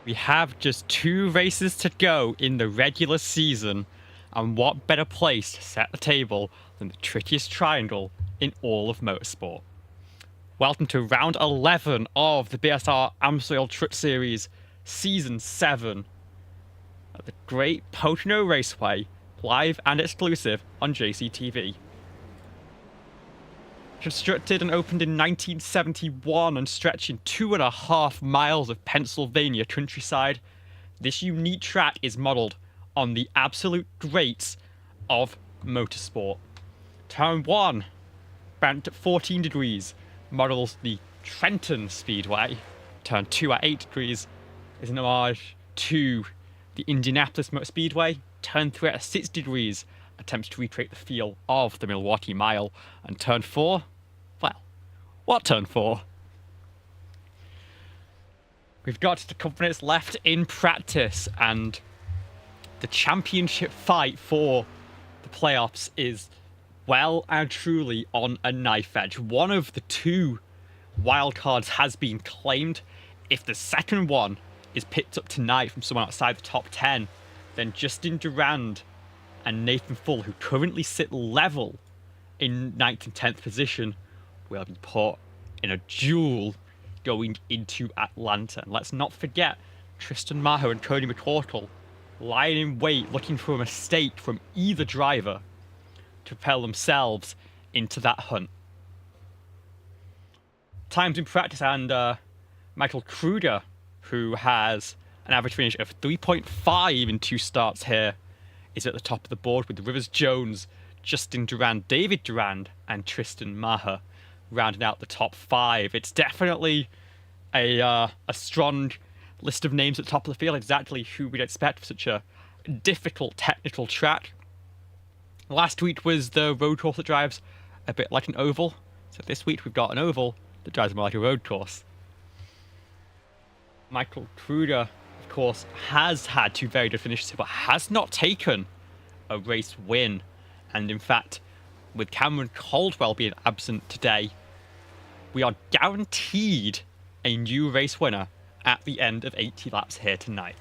We have just 2 races to go in the regular season, and what better place to set the table than the trickiest triangle in all of motorsport. Welcome to round 11 of the BSR AMSOIL Truck Series Season 7 at the Great Pocono Raceway, live and exclusive on JCTV. Constructed and opened in 1971 and stretching 2.5 miles of Pennsylvania countryside, this unique track is modelled on the absolute greats of motorsport. Turn 1, banked at 14 degrees, models the Trenton Speedway. Turn 2 at 8 degrees is an homage to the Indianapolis Motor Speedway. Turn 3 at 6 degrees attempts to recreate the feel of the Milwaukee Mile. And turn 4, well, what turn 4? We've got a couple minutes left in practice, and the championship fight for the playoffs is well and truly on a knife edge. One of the 2 wildcards has been claimed. If the second one is picked up tonight from someone outside the top 10, then Justin Durand and Nathan Full, who currently sit level in 9th and 10th position, will be put in a duel going into Atlanta. And let's not forget Tristan Maher and Cody McCorkle lying in wait, looking for a mistake from either driver to propel themselves into that hunt. Times in practice, and Michael Kruger, who has an average finish of 3.5 in 2 starts here, is at the top of the board with Rivers Jones, Justin Durand, David Durand, and Tristan Maher rounding out the top 5. It's definitely a strong list of names at the top of the field, exactly who we'd expect for such a difficult technical track. Last week was the road course that drives a bit like an oval, so this week we've got an oval that drives more like a road course. Michael Kruger, of course, has had 2 very good finishes, but has not taken a race win. And in fact, with Cameron Caldwell being absent today, we are guaranteed a new race winner at the end of 80 laps here tonight.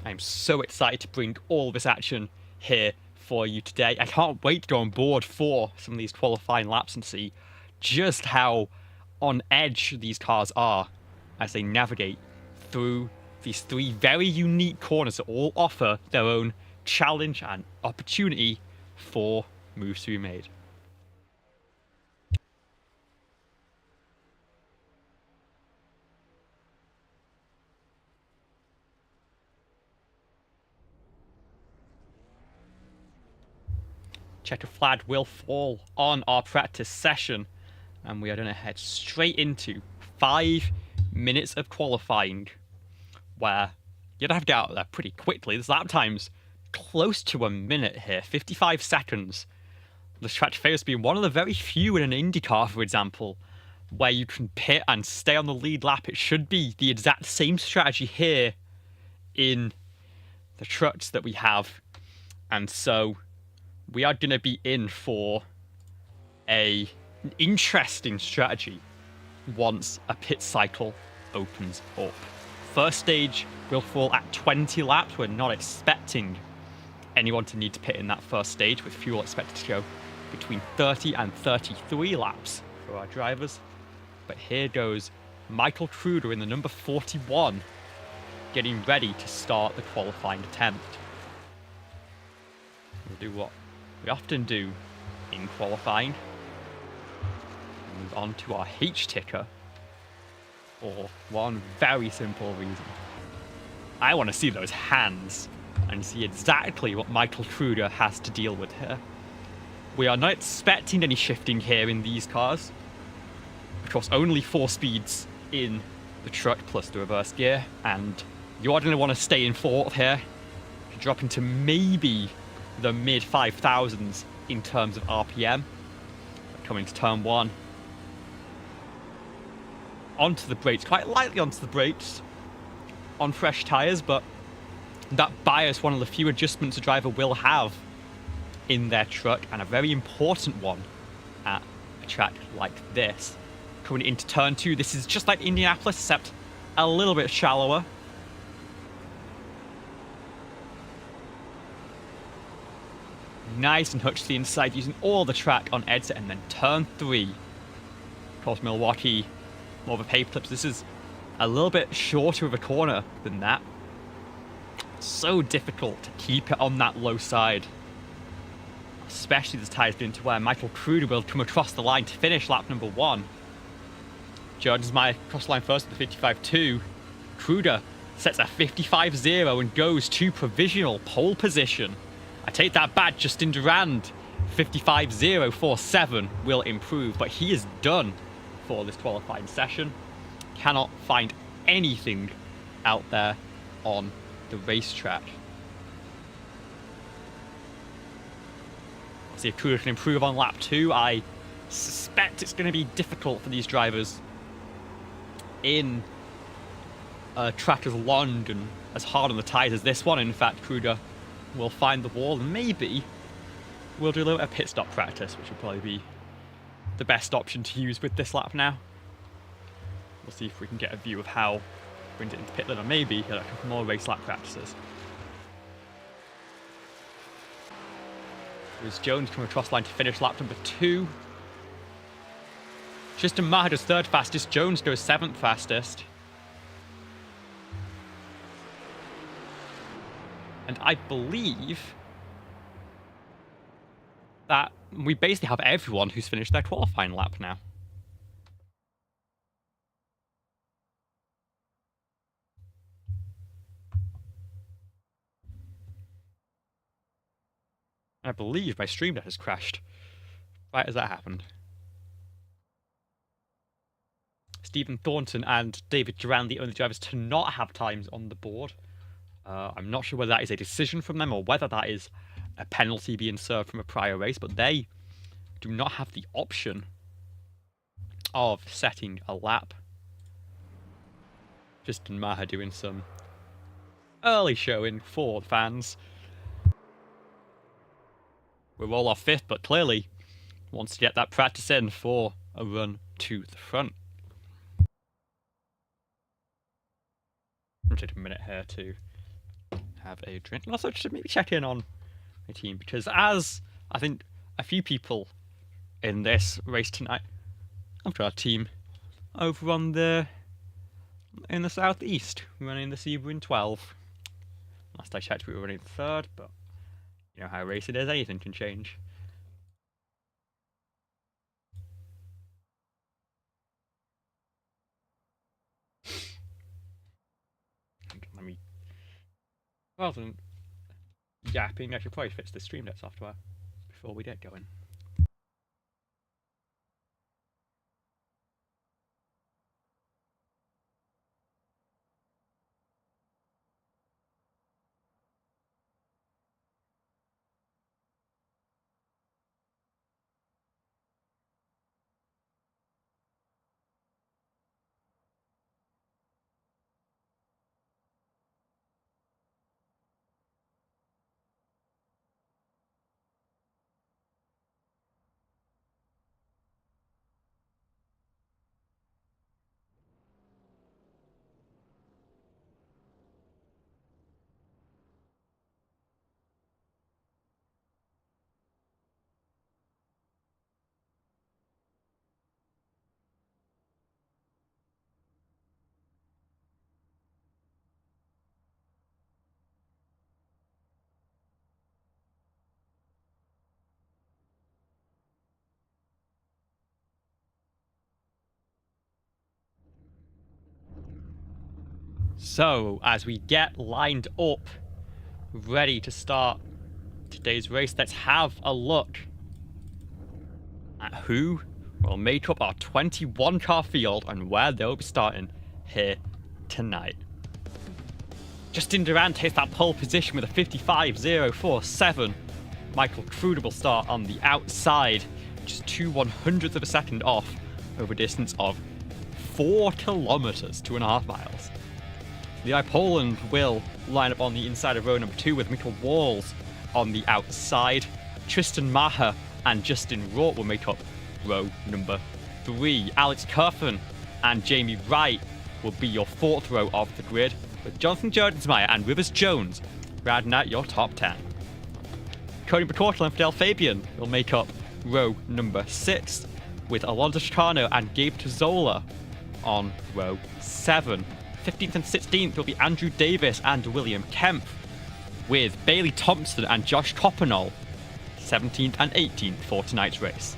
I'm so excited to bring all this action here for you today. I can't wait to go on board for some of these qualifying laps and see just how on edge these cars are as they navigate through these 3 very unique corners that all offer their own challenge and opportunity for moves to be made. Checker flag will fall on our practice session, and we are going to head straight into 5 minutes of qualifying, where you'd have to get out there pretty quickly. There's lap times close to a minute here, 55 seconds. This track favors being one of the very few in an IndyCar, for example, where you can pit and stay on the lead lap. It should be the exact same strategy here in the trucks that we have, and so we are going to be in for an interesting strategy once a pit cycle opens up. First stage will fall at 20 laps. We're not expecting anyone to need to pit in that first stage, with fuel expected to go between 30 and 33 laps for our drivers. But here goes Michael Kruger in the number 41, getting ready to start the qualifying attempt. We'll do what we often do in qualifying, move on to our H ticker for one very simple reason. I want to see those hands and see exactly what Michael Kruger has to deal with here. We are not expecting any shifting here in these cars. Of course, only 4 speeds in the truck plus the reverse gear, and you are going to want to stay in 4th here to drop into maybe the mid 5,000s in terms of RPM. Coming to turn 1. Onto the brakes, quite lightly onto the brakes on fresh tyres, but that bias, one of the few adjustments a driver will have in their truck, and a very important one at a track like this. Coming into turn 2, this is just like Indianapolis, except a little bit shallower. Nice and hutch to the inside, using all the track on exit, and then turn 3. Of course, Milwaukee, more of a paper clip. This is a little bit shorter of a corner than that. So difficult to keep it on that low side. Especially as ties into where Michael Cruder will come across the line to finish lap number 1. Jones might cross the line first with the 55.2. Cruder sets a 55.0 and goes to provisional pole position. I take that back, Justin Durand. 55.047 will improve, but he is done for this qualifying session. Cannot find anything out there on the racetrack. Let's see if Cruder can improve on lap 2. I suspect it's going to be difficult for these drivers in a track as long and as hard on the tyres as this one. In fact, Cruder will find the wall and maybe we'll do a little pit stop practice, which will probably be the best option to use with this lap now. We'll see if we can get a view of how brings it into pit lane, or maybe a couple more race lap practices. There's Jones coming across the line to finish lap number 2. Tristan Maher does 3rd fastest, Jones goes 7th fastest. And I believe that we basically have everyone who's finished their qualifying lap now. I believe my stream net has crashed right as that happened. Stephen Thornton and David Duran, the only drivers to not have times on the board. I'm not sure whether that is a decision from them or whether that is a penalty being served from a prior race, but they do not have the option of setting a lap. Justin Maher doing some early showing for the fans. We're all off 5th, but clearly wants to get that practice in for a run to the front. I'll take a minute here to have a drink and also just maybe check in on my team, because as I think a few people in this race tonight, I've got our team over on in the southeast, running the Sebring 12. Last I checked we were running 3rd, but you know how race it is, anything can change. Let me, rather than yapping, I should probably fix the Stream Deck software before we get going. So, as we get lined up, ready to start today's race, let's have a look at who will make up our 21 car field and where they'll be starting here tonight. Justin Durand takes that pole position with a 55.047. Michael Cruder will start on the outside, just 2/100th of a second off over a distance of 4 kilometers, 2.5 miles. The Poland will line up on the inside of row number 2 with Michael Walls on the outside. Tristan Maher and Justin Roth will make up row number 3. Alex Kerfen and Jamie Wright will be your 4th row of the grid, with Jonathan Jordensmeyer and Rivers Jones rounding out your top 10. Cody McCorkle and Fidel Fabian will make up row number 6, with Alonso Chicano and Gabe Tuzzola on row 7. 15th and 16th will be Andrew Davis and William Kemp, with Bailey Thompson and Josh Coppenol 17th and 18th for tonight's race.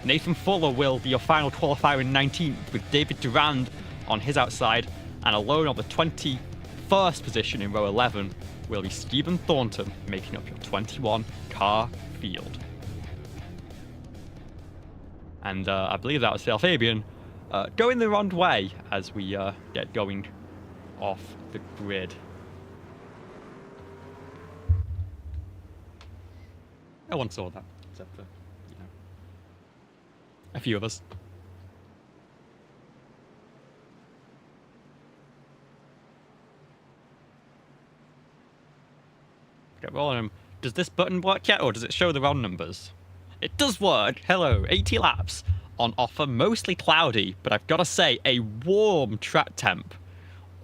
Nathan Fuller will be your final qualifier in 19th, with David Durand on his outside, and alone on the 21st position in row 11 will be Stephen Thornton, making up your 21 car field. And I believe that was Fidel Fabian going the wrong way as we get going off the grid. No one saw that, except for, a few of us. Get rolling. Does this button work yet, or does it show the wrong numbers? It does work. Hello, 80 laps on offer, mostly cloudy, but I've got to say, a warm track temp.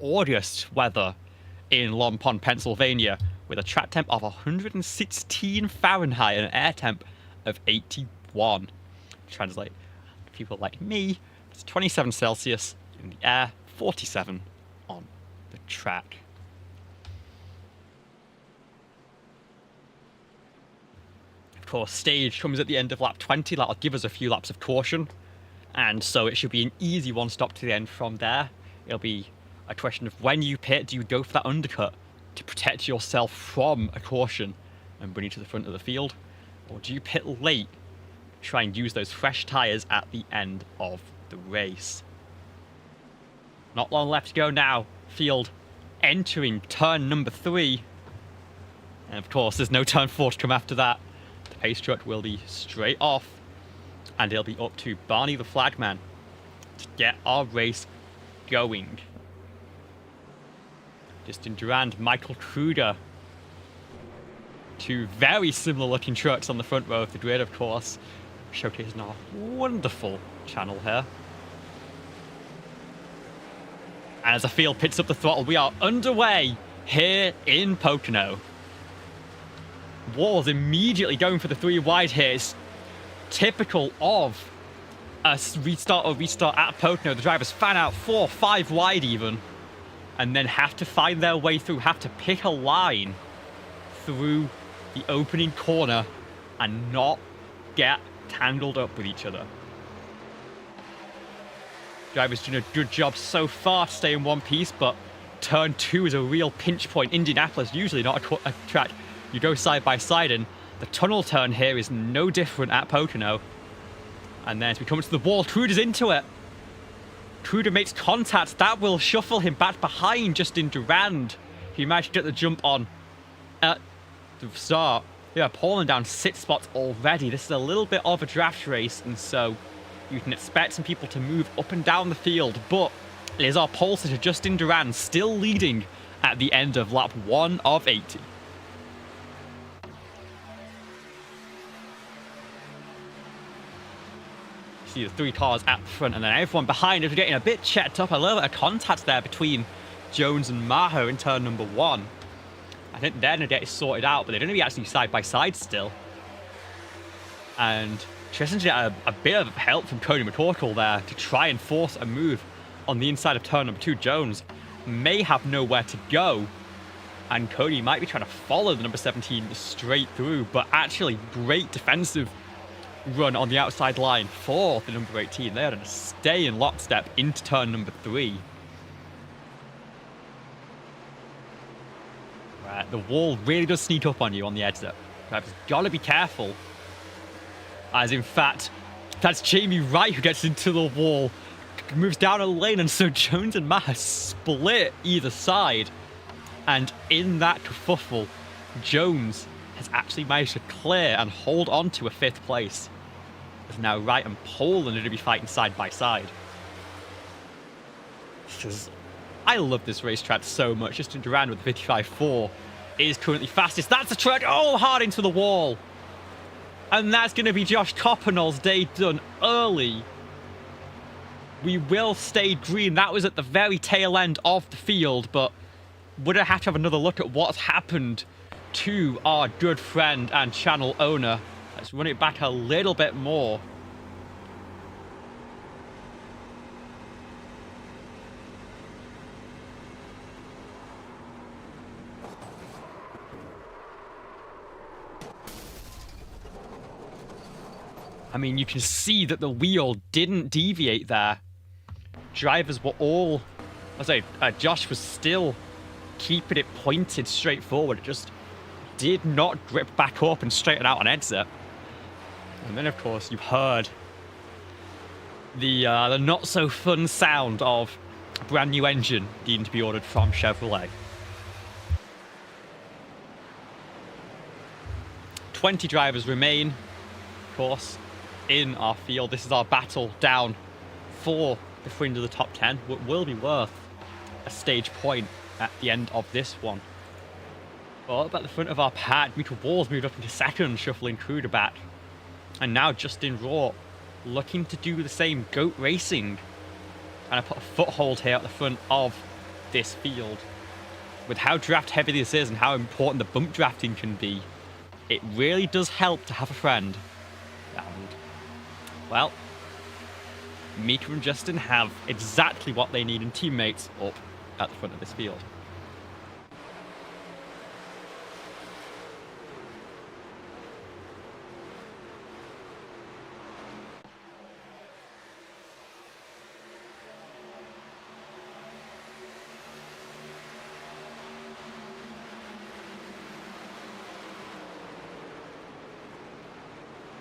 August weather in Long Pond, Pennsylvania, with a track temp of 116 Fahrenheit and an air temp of 81. Translate to people like me, it's 27 Celsius in the air, 47 on the track. Of course, stage comes at the end of lap 20. That'll give us a few laps of caution, and so it should be an easy one stop to the end from there. It'll be a question of when you pit, do you go for that undercut to protect yourself from a caution and bring you to the front of the field, or do you pit late, try and use those fresh tyres at the end of the race? Not long left to go now. Field entering turn number 3, and of course there's no turn 4 to come after that. The pace truck will be straight off, and it'll be up to Barney the Flagman to get our race going. Justin Durand, Michael Kruger. Two very similar looking trucks on the front row of the grid, of course, showcasing our wonderful channel here. And as the field picks up the throttle, we are underway here in Pocono. Walls immediately going for the 3 wide here. It's typical of a restart or restart at Pocono. The drivers fan out 4, 5 wide even, and then have to find their way through, have to pick a line through the opening corner and not get tangled up with each other. Drivers doing a good job so far to stay in one piece, but turn 2 is a real pinch point. Indianapolis, usually not a track you go side by side in. The tunnel turn here is no different at Pocono. And then as we come to the wall, Kruder's into it. Kruder makes contact. That will shuffle him back behind Justin Durand. He managed to get the jump on at the start. Yeah, Poland down 6 spots already. This is a little bit of a draft race, and so you can expect some people to move up and down the field, but it is our pole sitter Justin Durand still leading at the end of lap 1 of 80. See the 3 cars at the front, and then everyone behind is getting a bit checked up. A little bit of contact there between Jones and Maho in turn number 1. I think they're going to get it sorted out, but they're going to be actually side by side still. And Tristan get a bit of help from Cody McCorkle there to try and force a move on the inside of turn number 2. Jones may have nowhere to go, and Cody might be trying to follow the number 17 straight through, but actually great defensive run on the outside line for the number 18. They are going to stay in lockstep into turn number 3. Right, the wall really does sneak up on you on the edge there. You've got to be careful. As in fact, that's Jamie Wright who gets into the wall, moves down a lane, and so Jones and Maher split either side. And in that kerfuffle, Jones has actually managed to clear and hold on to a 5th place. As now Wright and Poland are to be fighting side by side. I love this racetrack so much. Justin Durand with the 55.4 is currently fastest. That's a truck all hard into the wall. And that's going to be Josh Coppenol's day done early. we will stay green. That was at the very tail end of the field, but would I have to have another look at what's happened to our good friend and channel owner? Let's run it back a little bit more. I mean, you can see that the wheel didn't deviate there. Drivers were all... I say, Josh was still keeping it pointed straight forward. It just did not grip back up and straighten out on exit. And then, of course, you've heard the not-so-fun sound of a brand new engine needing to be ordered from Chevrolet. 20 drivers remain, of course, in our field. This is our battle down for the fringe of the top 10, what will be worth a stage point at the end of this one. But at the front of our pack, Rita Walls moved up into second, shuffling Kruger back. And now Justin Raw looking to do the same. Goat Racing trying to put a foothold here at the front of this field. With how draft heavy this is and how important the bump drafting can be, it really does help to have a friend. And, well, Mika and Justin have exactly what they need in teammates up at the front of this field.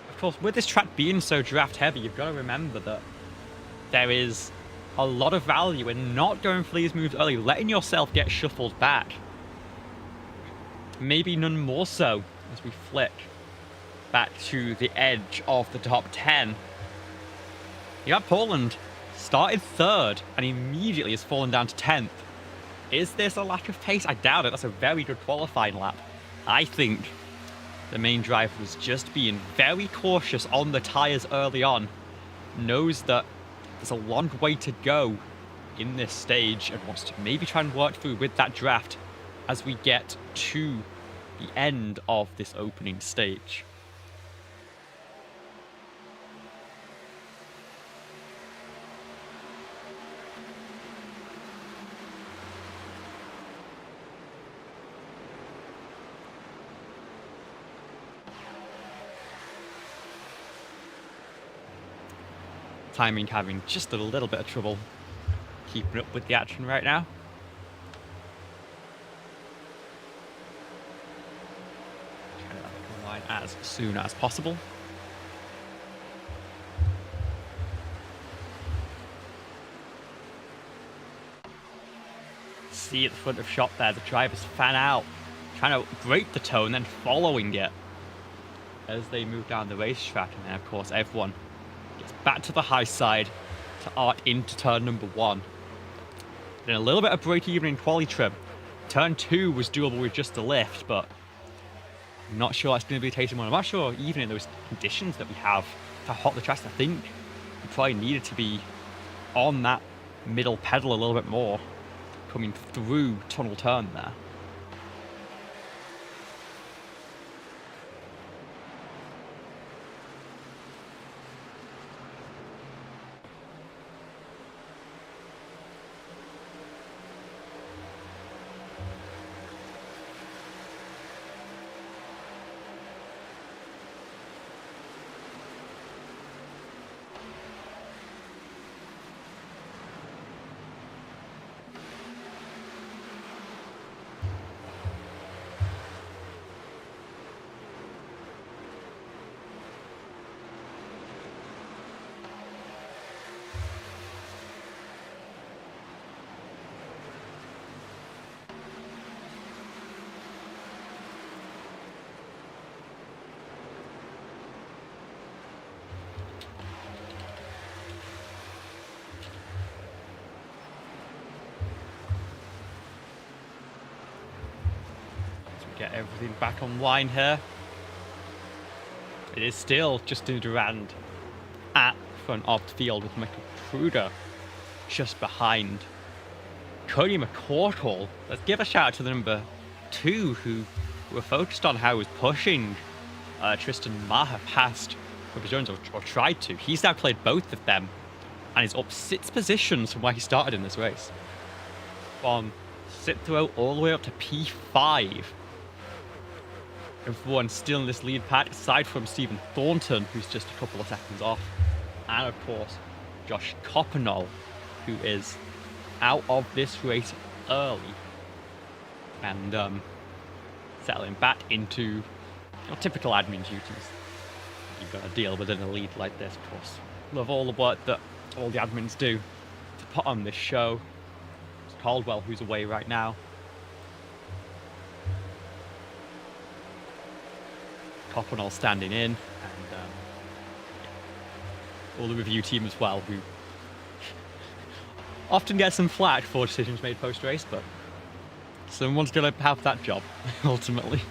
Of course, with this track being so draft heavy, you've got to remember that there is a lot of value in not going for these moves early, letting yourself get shuffled back. Maybe none more so as we flick back to the edge of the top 10. You have Poland started third and immediately has fallen down to 10th. Is this a lack of pace? I doubt it. That's a very good qualifying lap. I think the main driver was just being very cautious on the tyres early on. Knows that there's a long way to go in this stage and wants to maybe try and work through with that draft as we get to the end of this opening stage. Timing having just a little bit of trouble keeping up with the action right now. Trying to come line as soon as possible. See at the front of shot there, the drivers fan out, trying to break the toe and then following it as they move down the racetrack. And then of course everyone gets back to the high side to arc into turn number 1. Then a little bit of break even in quali trim. Turn 2 was doable with just a lift, but I'm not sure that's going to be the case anymore. I'm not sure even in those conditions that we have, how hot the track's, I think we probably needed to be on that middle pedal a little bit more, coming through tunnel turn there. Get everything back online here. It is still Justin Durand at front of the field with Michael Truder just behind. Cody McCorkle, let's give a shout out to the number 2 who were focused on how he was pushing Tristan Maher past Bubba Jones, or tried to. He's now cleared both of them and is up 6 positions from where he started in this race. From 6th row all the way up to P5. Everyone still in this lead pack, aside from Stephen Thornton, who's just a couple of seconds off. And of course, Josh Coppenol, who is out of this race early and settling back into typical admin duties you've got to deal with in a lead like this. Of course, love all the work that all the admins do to put on this show. It's Caldwell, who's away right now. Coppenol standing in, and all the review team as well, who often get some flack for decisions made post-race, but someone's going to have that job, ultimately.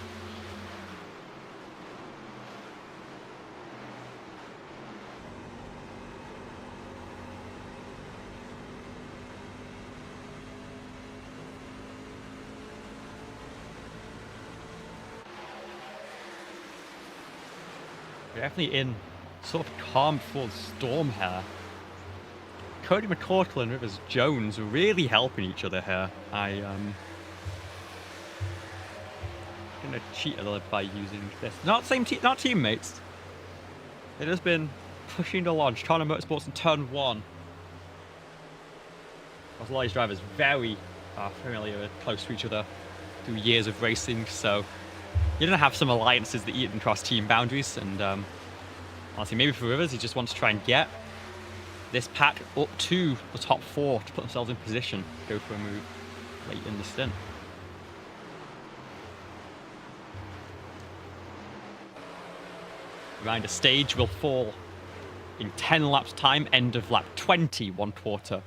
We're definitely in sort of calm before the storm here. Cody McCorkle and Rivers Jones are really helping each other here. I'm gonna cheat a little by using this. Not teammates. It has been pushing the launch. China Motorsports in turn 1. A lot of these drivers very familiar and close to each other through years of racing, so you're gonna have some alliances that eat and cross team boundaries. And honestly, maybe for Rivers, he just wants to try and get this pack up to the top 4 to put themselves in position, go for a move late in the stint. Reminder, stage will fall in 10 laps time, end of lap 20, 1/4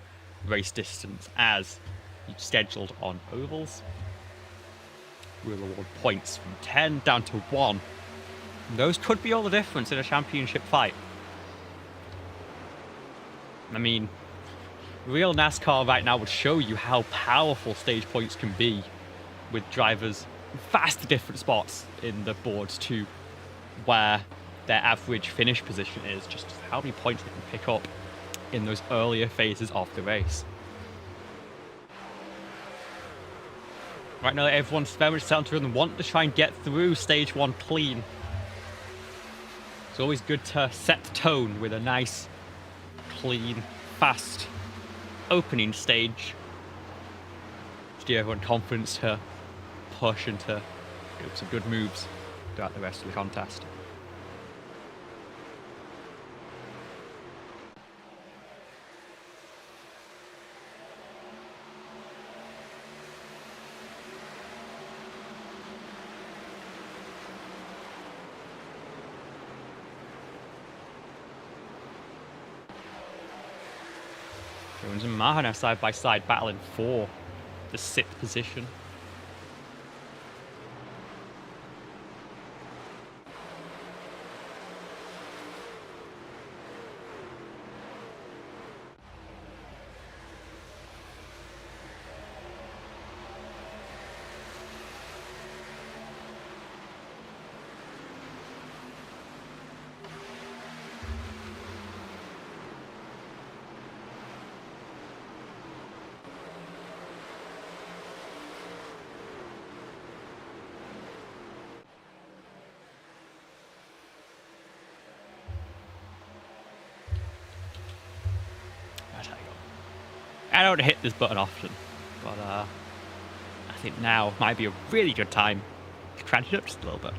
race distance, as scheduled on ovals. We'll award points from 10 down to 1. And those could be all the difference in a championship fight. I mean, real NASCAR right now would show you how powerful stage points can be with drivers in vastly different spots in the boards to where their average finish position is, just how many points they can pick up in those earlier phases of the race. Right now, everyone's very much settled through and want to try and get through stage 1 clean. It's always good to set the tone with a nice, clean, fast opening stage to give everyone confidence to push and to do some good moves throughout the rest of the contest. Jones and Maher now side by side battling for the 6th position. I don't hit this button often, but I think now might be a really good time to crank it up just a little bit.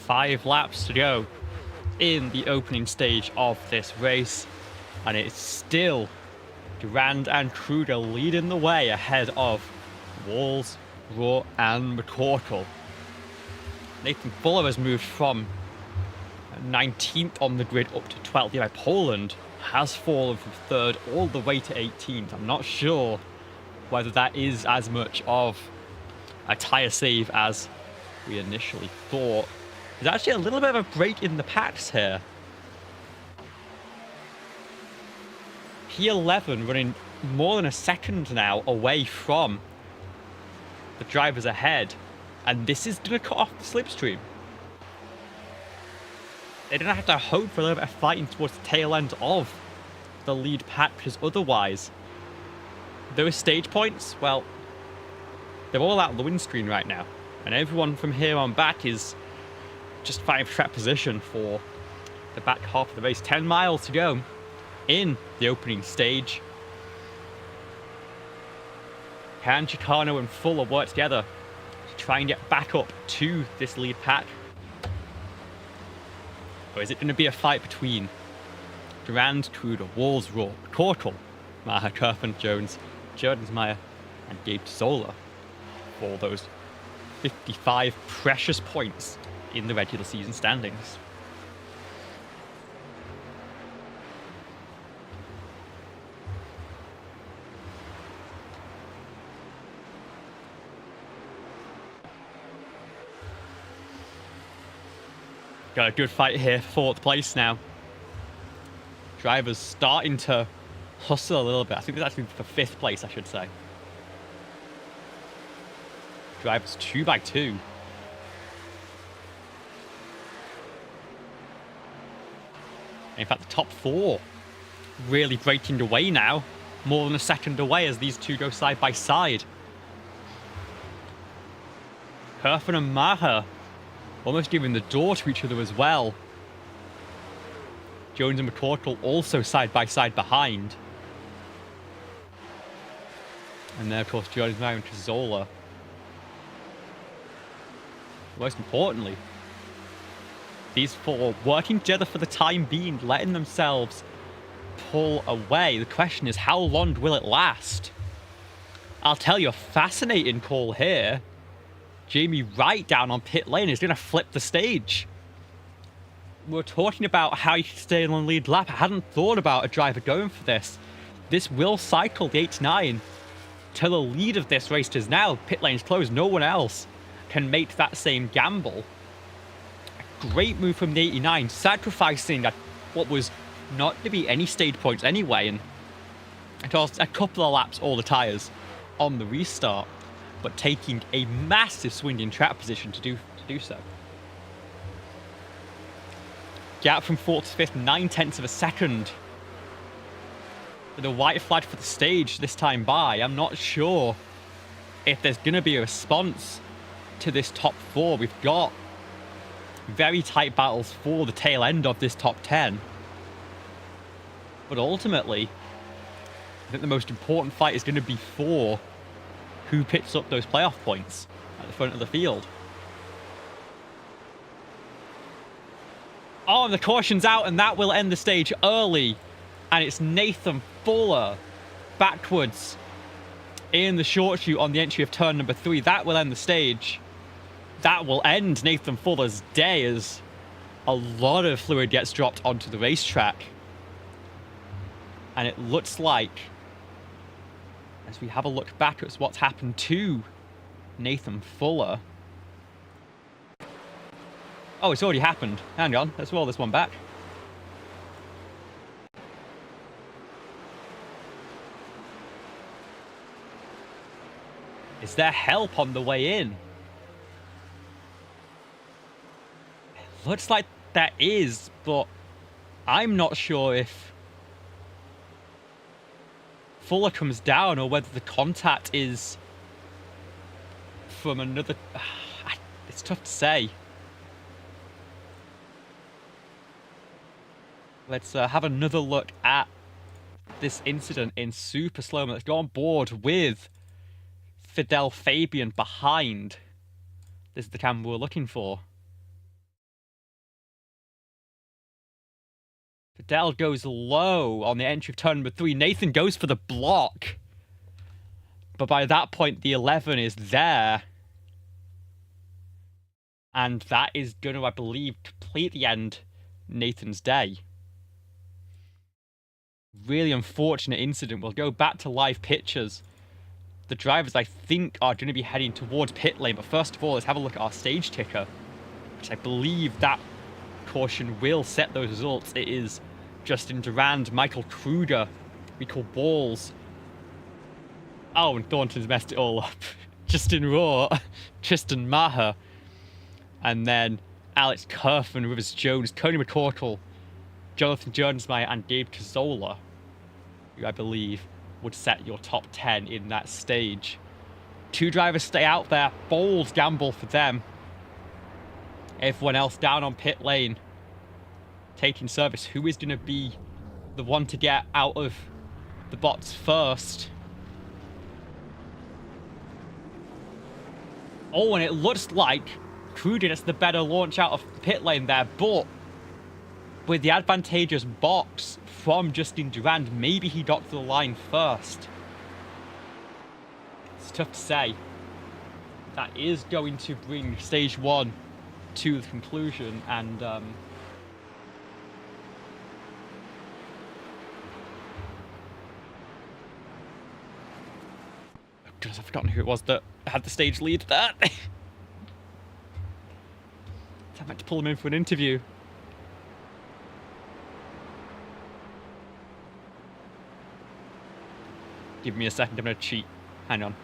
5 laps to go in the opening stage of this race, and it's still Durand and Kruger leading the way ahead of Walls, Raw and McCorkle. Nathan Fuller has moved from 19th on the grid up to 12th. Yeah, Poland has fallen from 3rd all the way to 18th. I'm not sure whether that is as much of a tyre save as we initially thought. There's actually a little bit of a break in the packs here. P11 running more than a second now away from the drivers ahead, and this is going to cut off the slipstream. They're going to have to hope for a little bit of fighting towards the tail end of the lead pack, because otherwise those stage points, well, they're all out of the windscreen right now, and everyone from here on back is just fighting for track position for the back half of the race. 10 miles to go in the opening stage. Can Chicano and Fuller work together to try and get back up to this lead pack? Or is it going to be a fight between Durand, Kruger, Walls, Raw, Korkel, Maher, Kerfen, Jones, Jordensmeyer, and Gabe Zola for those 55 precious points in the regular season standings? Got a good fight here for 4th place now. Drivers starting to hustle a little bit. I think it's actually for 5th place, I should say. Drivers 2 by 2. In fact, the top 4 really breaking away now. More than a second away as these two go side by side. Kerfen and Maher almost giving the door to each other as well. Jones and McCorkle also side by side behind. And then, of course, Jordensmeyer and Zola. Most importantly, these 4 working together for the time being, letting themselves pull away. The question is, how long will it last? I'll tell you a fascinating call here. Jamie Wright down on pit lane is going to flip the stage. We're talking about how you can stay on the lead lap. I hadn't thought about a driver going for this. This will cycle the 8-9 to the lead of this race, because now pit lane's closed. No one else can make that same gamble. A great move from the 89, sacrificing what was not to be any stage points anyway, and it was a couple of laps all the tyres on the restart, but taking a massive swing in track position to do so. Gap from 4th to 5th, 9/10 of a second. With a white flag for the stage this time by, I'm not sure if there's going to be a response to this top 4. We've got very tight battles for the tail end of this top 10. But ultimately, I think the most important fight is going to be for who picks up those playoff points at the front of the field. Oh, and the caution's out, and that will end the stage early. And it's Nathan Fuller backwards in the short chute on the entry of turn number 3. That will end the stage. That will end Nathan Fuller's day as a lot of fluid gets dropped onto the racetrack. And it looks like, as we have a look back at what's happened to Nathan Fuller. Oh, it's already happened. Hang on, let's roll this one back. Is there help on the way in? It looks like there is, but I'm not sure if Fuller comes down or whether the contact is from another... It's tough to say. Let's have another look at this incident in super slow-mo. Let's go on board with Fidel Fabian behind. This is the camera we're looking for. Fidel goes low on the entry of turn number 3. Nathan goes for the block. But by that point, the 11 is there. And that is going to, I believe, completely end Nathan's day. Really unfortunate incident. We'll go back to live pictures. The drivers, I think, are going to be heading towards pit lane. But first of all, let's have a look at our stage ticker, which I believe that caution will set those results. It is Justin Durand, Michael Kruger, Michael Balls. Oh, and Thornton's messed it all up. Justin Raw, Tristan Maher, and then Alex Kerfen, Rivers Jones, Coney McCorkle, Jonathan Jonesmeyer, and Dave Cazzola, who I believe would set your top 10 in that stage. 2 drivers stay out there. Bold gamble for them. Everyone else down on pit lane, taking service. Who is going to be the one to get out of the box first? Oh, and it looks like Kruger gets the better launch out of the pit lane there, but with the advantageous box from Justin Durand, maybe he got to the line first. It's tough to say. That is going to bring stage 1 to the conclusion, and oh goodness, I've forgotten who it was that had the stage lead there. I meant to pull him in for an interview. Give me a second, I'm going to cheat. Hang on.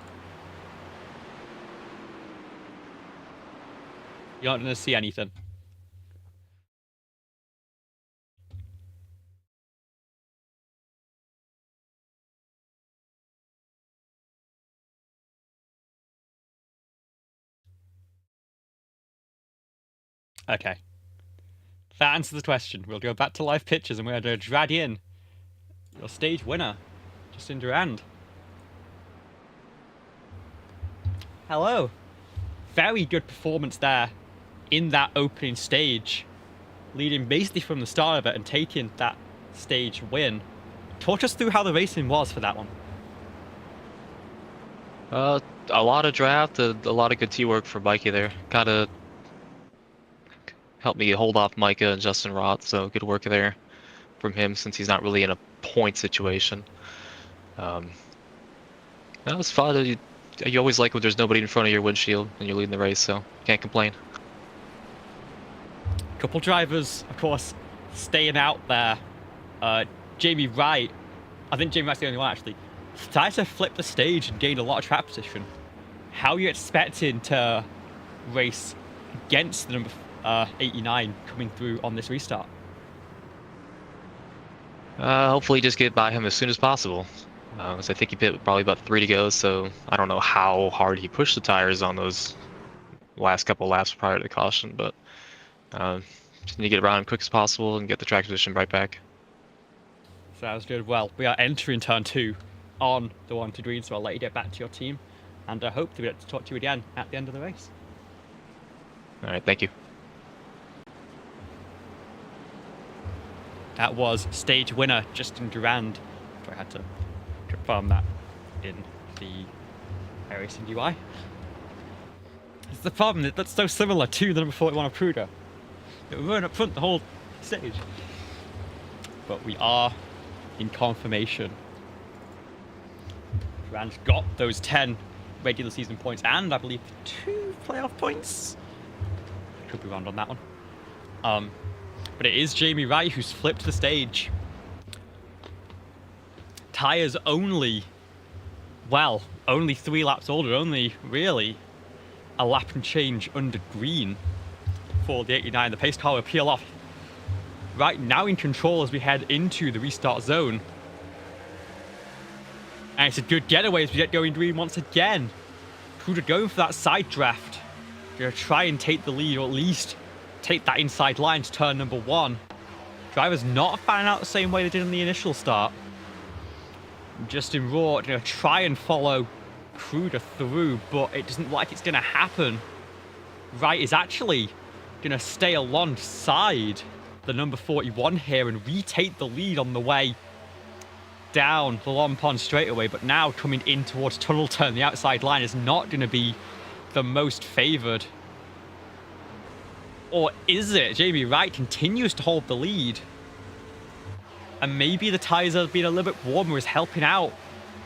You're not going to see anything. Okay. That answers the question. We'll go back to live pictures and we're going to drag in your stage winner, Justin Durand. Hello. Very good performance there in that opening stage, leading basically from the start of it and taking that stage win. Talk us through how the racing was for that one. A lot of draft, a lot of good teamwork for Mikey there. Gotta help me hold off Micah and Justin Roth, so good work there from him since he's not really in a point situation. That was fun. You always like when there's nobody in front of your windshield and you're leading the race, so can't complain. Couple drivers, of course, staying out there. Jamie Wright, I think Jamie Wright's the only one actually, tried to flip the stage and gained a lot of track position. How are you expecting to race against the number 89 coming through on this restart? Hopefully just get by him as soon as possible. So I think he pit with probably about 3 to go, so I don't know how hard he pushed the tires on those last couple laps prior to the caution, but just need to get around as quick as possible and get the track position right back. Sounds good. Well, we are entering turn 2 on the 1 to green, so I'll let you get back to your team, and I hope to be able to talk to you again at the end of the race. All right, thank you. That was stage winner Justin Durand. So I had to confirm that in the iRacing UI. It's the problem, that's so similar to the number 41 of Kruger. It was running up front the whole stage. But we are in confirmation. Durand's got those 10 regular season points and I believe 2 playoff points. I could be wrong on that one. But it is Jamie Wright who's flipped the stage. Tyres only 3 laps older, only really a lap and change under green for the 89. The pace car will peel off. Right now in control as we head into the restart zone. And it's a good getaway as we get going green once again. Kruger going for that side draft. Gonna try and take the lead, or at least take that inside line to turn number 1. Drivers not fanning out the same way they did in the initial start. Justin Raw going to try and follow Kruger through, but it doesn't look like it's going to happen. Wright is actually going to stay alongside the number 41 here and retake the lead on the way down the long pond straightaway. But now coming in towards tunnel turn, the outside line is not going to be the most favoured. Or is it? Jamie Wright continues to hold the lead. And maybe the tyres are being a little bit warmer is helping out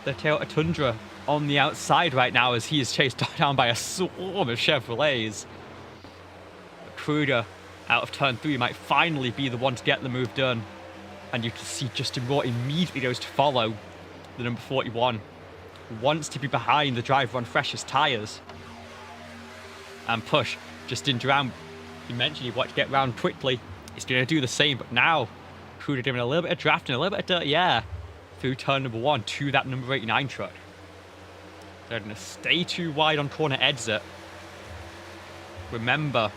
the Toyota Tundra on the outside right now as he is chased down by a swarm of Chevrolets. Kruger out of turn 3 might finally be the one to get the move done. And you can see Justin Moore immediately goes to follow the number 41. Wants to be behind the driver on freshest tyres. And push. Justin Duran, you mentioned you want to get round quickly. He's going to do the same, but now Kruger doing a little bit of drafting, a little bit of dirty air through turn number 1 to that number 89 truck. They're going to stay too wide on corner exit. Remember,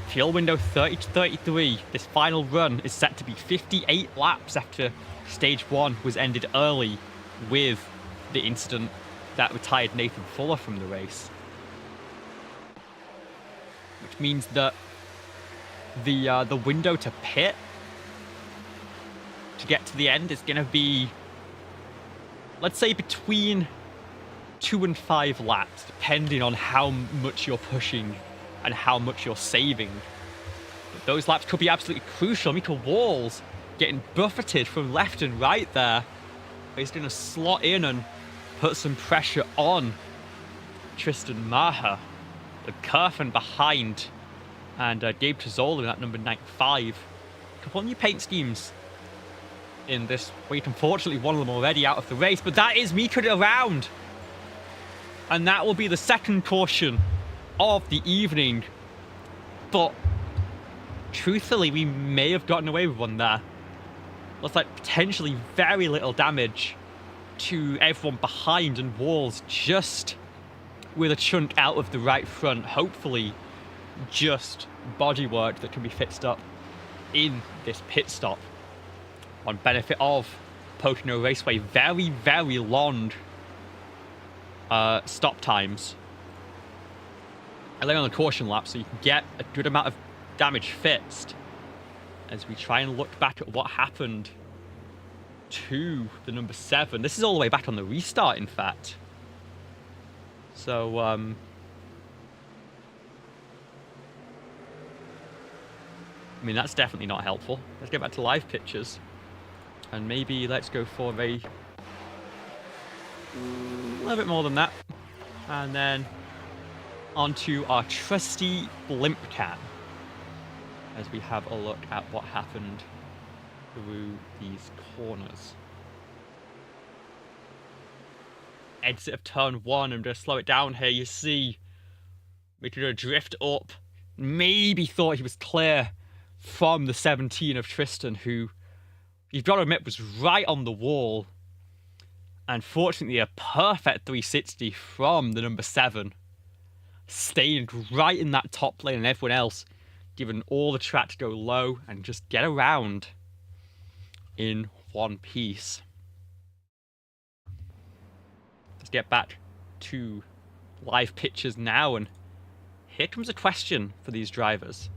fuel window 30 to 33. This final run is set to be 58 laps after stage 1 was ended early with the incident that retired Nathan Fuller from the race. Which means that the window to pit to get to the end is going to be, let's say, between 2 and 5 laps, depending on how much you're pushing and how much you're saving. But those laps could be absolutely crucial. Mika Walls getting buffeted from left and right there. He's going to slot in and put some pressure on Tristan Maher. The Kerfen behind, and Gabe Tazzola at number 95. A couple of new paint schemes in this week. Unfortunately, one of them already out of the race, but that is Mika around. And that will be the second caution of the evening. But truthfully, we may have gotten away with one there. Looks like potentially very little damage to everyone behind, and Walls just with a chunk out of the right front. Hopefully just bodywork that can be fixed up in this pit stop. On benefit of Pocono Raceway, very, very long stop times. And then on the caution lap, so you can get a good amount of damage fixed as we try and look back at what happened to the number 7. This is all the way back on the restart, in fact. So, I mean, that's definitely not helpful. Let's get back to live pictures. And maybe let's go for a little bit more than that. And then onto our trusty blimp cam as we have a look at what happened through these corners. Exit of turn 1. I'm going to slow it down here. You see, we could drift up. Maybe thought he was clear from the 17 of Tristan, who you've got to admit was right on the wall. And fortunately, a perfect 360 from the number 7. Staying right in that top lane, and everyone else given all the track to go low and just get around in one piece. Let's get back to live pictures now, and here comes a question for these drivers.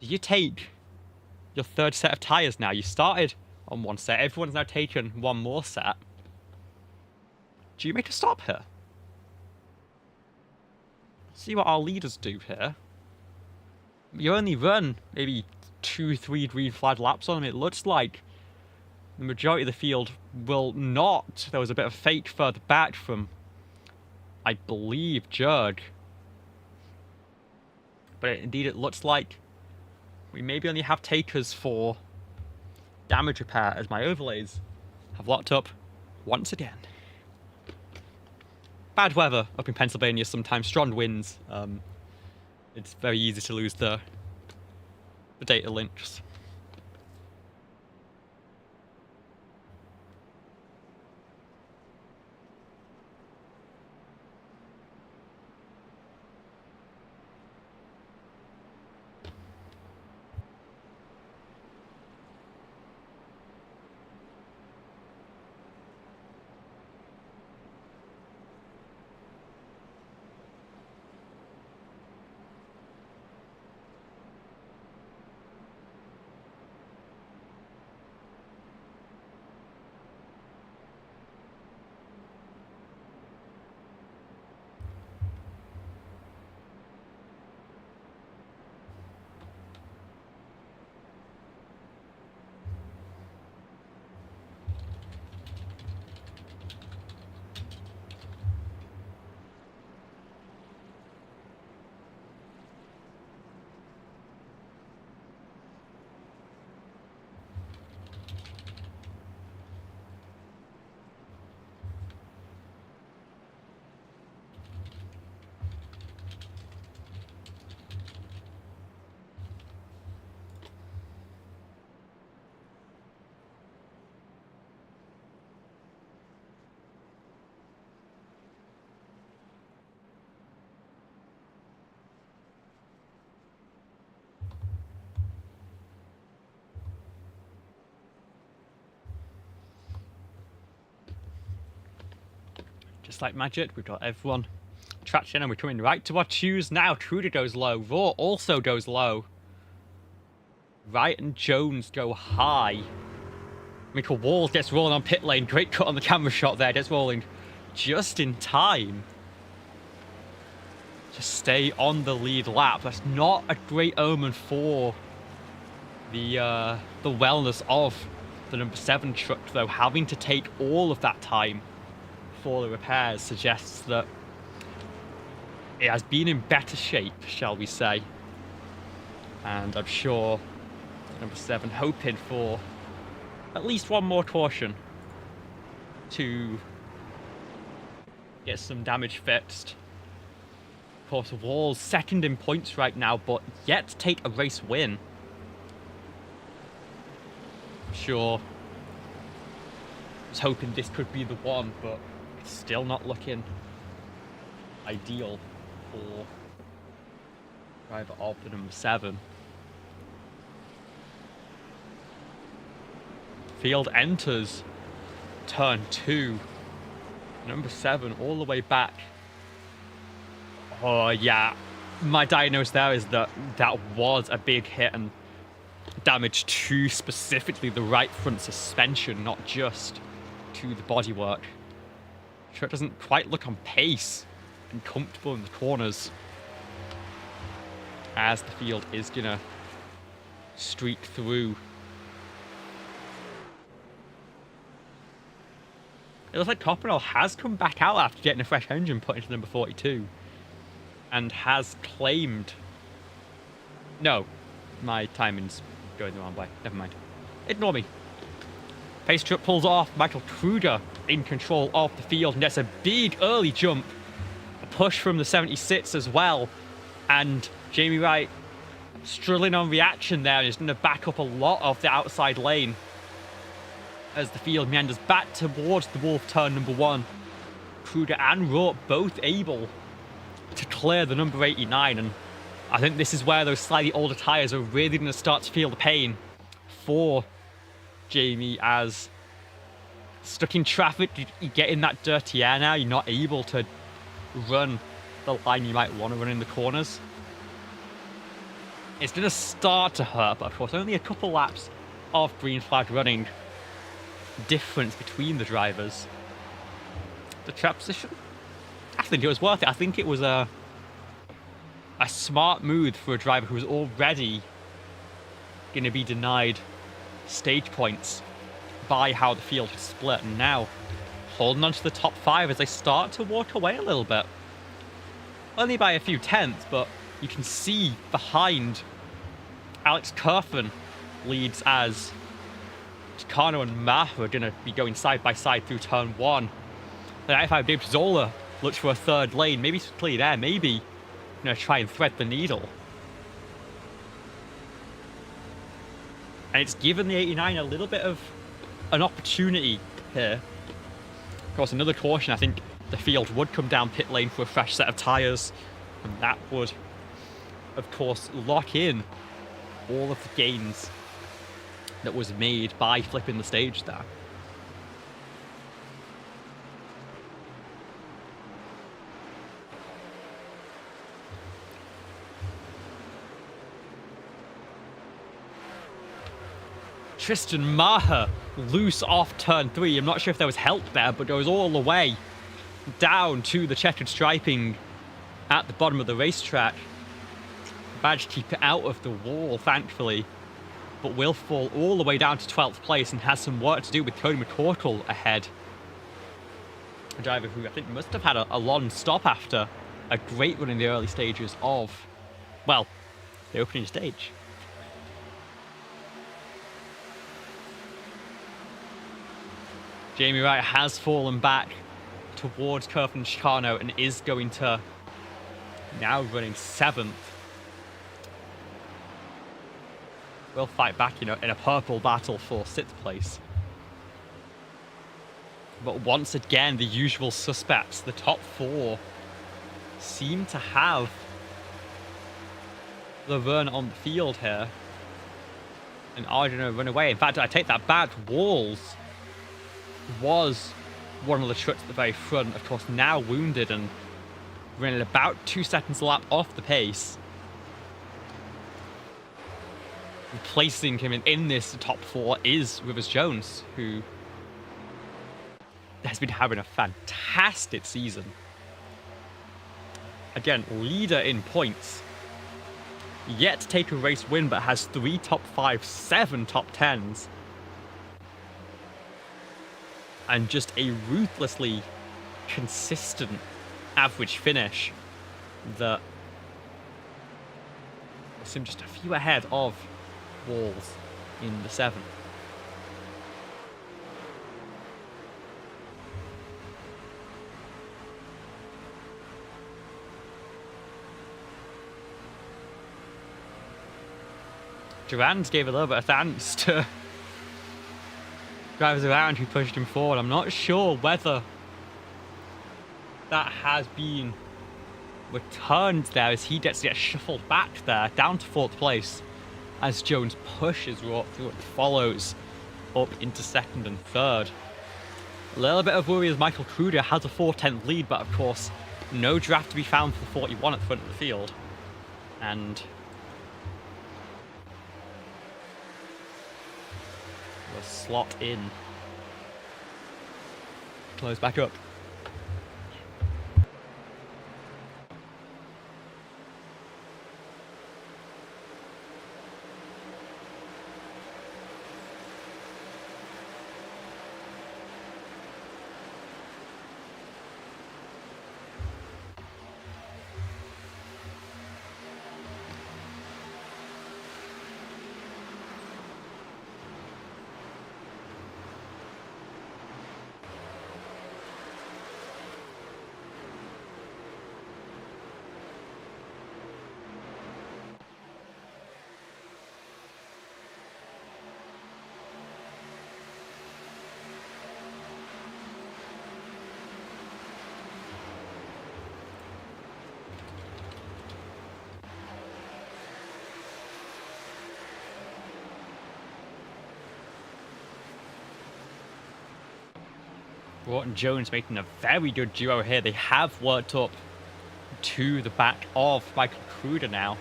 Do you take your third set of tyres now? You started on one set, everyone's now taken one more set. Do you make a stop here? See what our leaders do here. You only run maybe 2-3 green flag laps on them. It looks like the majority of the field will not. There was a bit of fake further back from, I believe, Jurg. But indeed, it looks like we maybe only have takers for damage repair, as my overlays have locked up once again. Bad weather up in Pennsylvania sometimes, strong winds. It's very easy to lose the data links. just like magic, we've got everyone traction and we're coming right to our twos now. Truda goes low. Raw also goes low. Wright and Jones go high. Michael Walls gets rolling on pit lane. Great cut on the camera shot there. Gets rolling just in time to stay on the lead lap. That's not a great omen for the wellness of the number 7 truck, though. Having to take all of that time for the repairs suggests that it has been in better shape, shall we say. And I'm sure number 7 hoping for at least one more caution to get some damage fixed. Of course, Wall's second in points right now, but yet to take a race win. I'm sure I was hoping this could be the one, but it's still not looking ideal for driver of the number 7. Field enters turn 2. Number 7 all the way back. Oh yeah, my diagnosis there is that that was a big hit and damage to specifically the right front suspension, not just to the bodywork. Sure, it doesn't quite look on pace and comfortable in the corners, as the field is gonna streak through. It looks like Pocono has come back out after getting a fresh engine put into number 42 and has claimed... No, my timing's going the wrong way. Never mind. Ignore me. Pace truck pulls off. Michael Kruger in control of the field, and gets a big early jump. A push from the 76 as well. And Jamie Wright struggling on reaction there, and is going to back up a lot of the outside lane as the field meanders back towards the Wolf turn number 1. Kruger and Rourke both able to clear the number 89, and I think this is where those slightly older tyres are really going to start to feel the pain for Jamie, as stuck in traffic, you get in that dirty air now, you're not able to run the line you might want to run in the corners. It's going to start to hurt, but of course only a couple laps of green flag running difference between the drivers. The trap position, I think it was worth it. I think it was a smart move for a driver who was already going to be denied stage points by how the field had split, and now holding on to the top 5 as they start to walk away a little bit. Only by a few tenths, but you can see behind Alex Kerfen leads as Pocono and Maher are going to be going side by side through turn 1. The 95 Dave Zola looks for a third lane, maybe clear there, maybe try and thread the needle. And it's given the 89 a little bit of an opportunity here. Of course, another caution, I think the field would come down pit lane for a fresh set of tyres, and that would, of course, lock in all of the gains that was made by flipping the stage there. Tristan Maher loose off turn 3. I'm not sure if there was help there, but goes all the way down to the checkered striping at the bottom of the racetrack. Badge keep it out of the wall, thankfully, but will fall all the way down to 12th place and has some work to do with Cody McCorkle ahead. A driver who I think must have had a long stop after a great run in the early stages of, well, the opening stage. Jamie Wright has fallen back towards Kerfen and Chicano and is going to now running 7th. We'll fight back, in a purple battle for 6th place. But once again, the usual suspects, the top 4, seem to have the run on the field here and are going to run away. In fact, I take that back. Walls was one of the trucks at the very front, of course, now wounded and running about 2 seconds a lap off the pace. Replacing him in this top 4 is Rivers Jones, who has been having a fantastic season. Again, leader in points. Yet to take a race win, but has 3 top 5, 7 top 10s. And just a ruthlessly consistent average finish that puts him just a few ahead of Walls in the 7. Durand gave a little bit of thanks to drivers around who pushed him forward. I'm not sure whether that has been returned there as he gets to get shuffled back there down to 4th place as Jones pushes right through and follows up into 2nd and 3rd. A little bit of worry as Michael Kruger has a 4-10 lead, but of course no draft to be found for the 41 at the front of the field. And will slot in. Close back up. Watt and Jones making a very good duo here. They have worked up to the back of Michael Kruger now.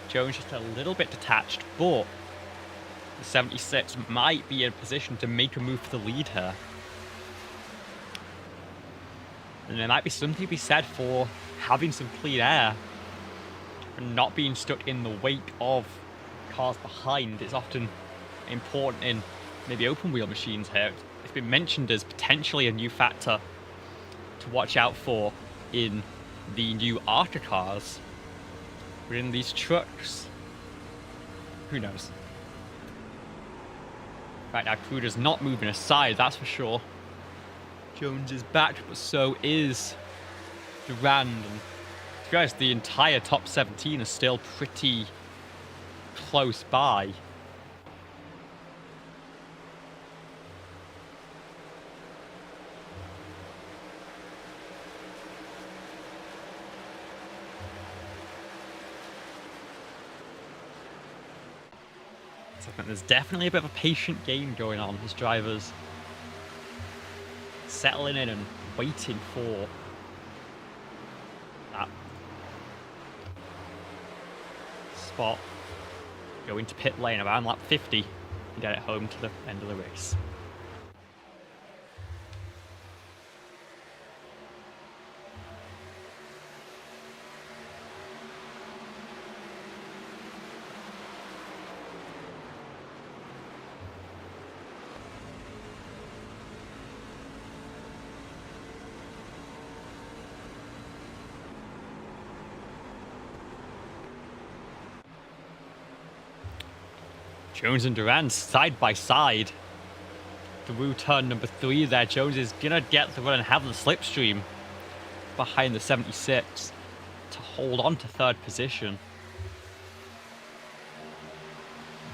Jones just a little bit detached, but the 76 might be in a position to make a move for the lead here. And there might be something to be said for having some clean air and not being stuck in the wake of cars behind. It's often important in maybe open wheel machines here. It's been mentioned as potentially a new factor to watch out for in the new ARCA cars. But in these trucks, who knows? Right now, Kruger's not moving aside, that's for sure. Jones is back, but so is Durand. And to be honest, the entire top 17 is still pretty close by. So there's definitely a bit of a patient game going on as drivers settling in and waiting for that spot. Go into pit lane around lap 50 and get it home to the end of the race. Jones and Durand side by side through turn number 3 there. Jones is gonna get the run and have the slipstream behind the 76 to hold on to 3rd position.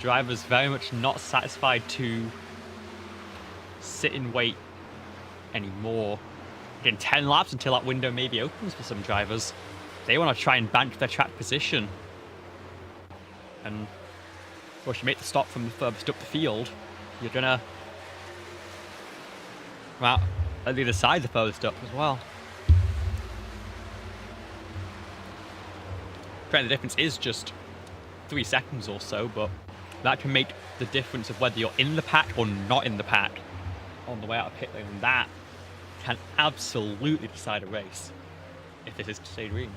Drivers very much not satisfied to sit and wait anymore. Again, 10 laps until that window maybe opens for some drivers. They want to try and bank their track position. And of course, you make the stop from the furthest up the field, you're gonna, well, at the other side the furthest up as well. Granted, the difference is just 3 seconds or so, but that can make the difference of whether you're in the pack or not in the pack on the way out of pit lane, and that can absolutely decide a race if this is to stay green.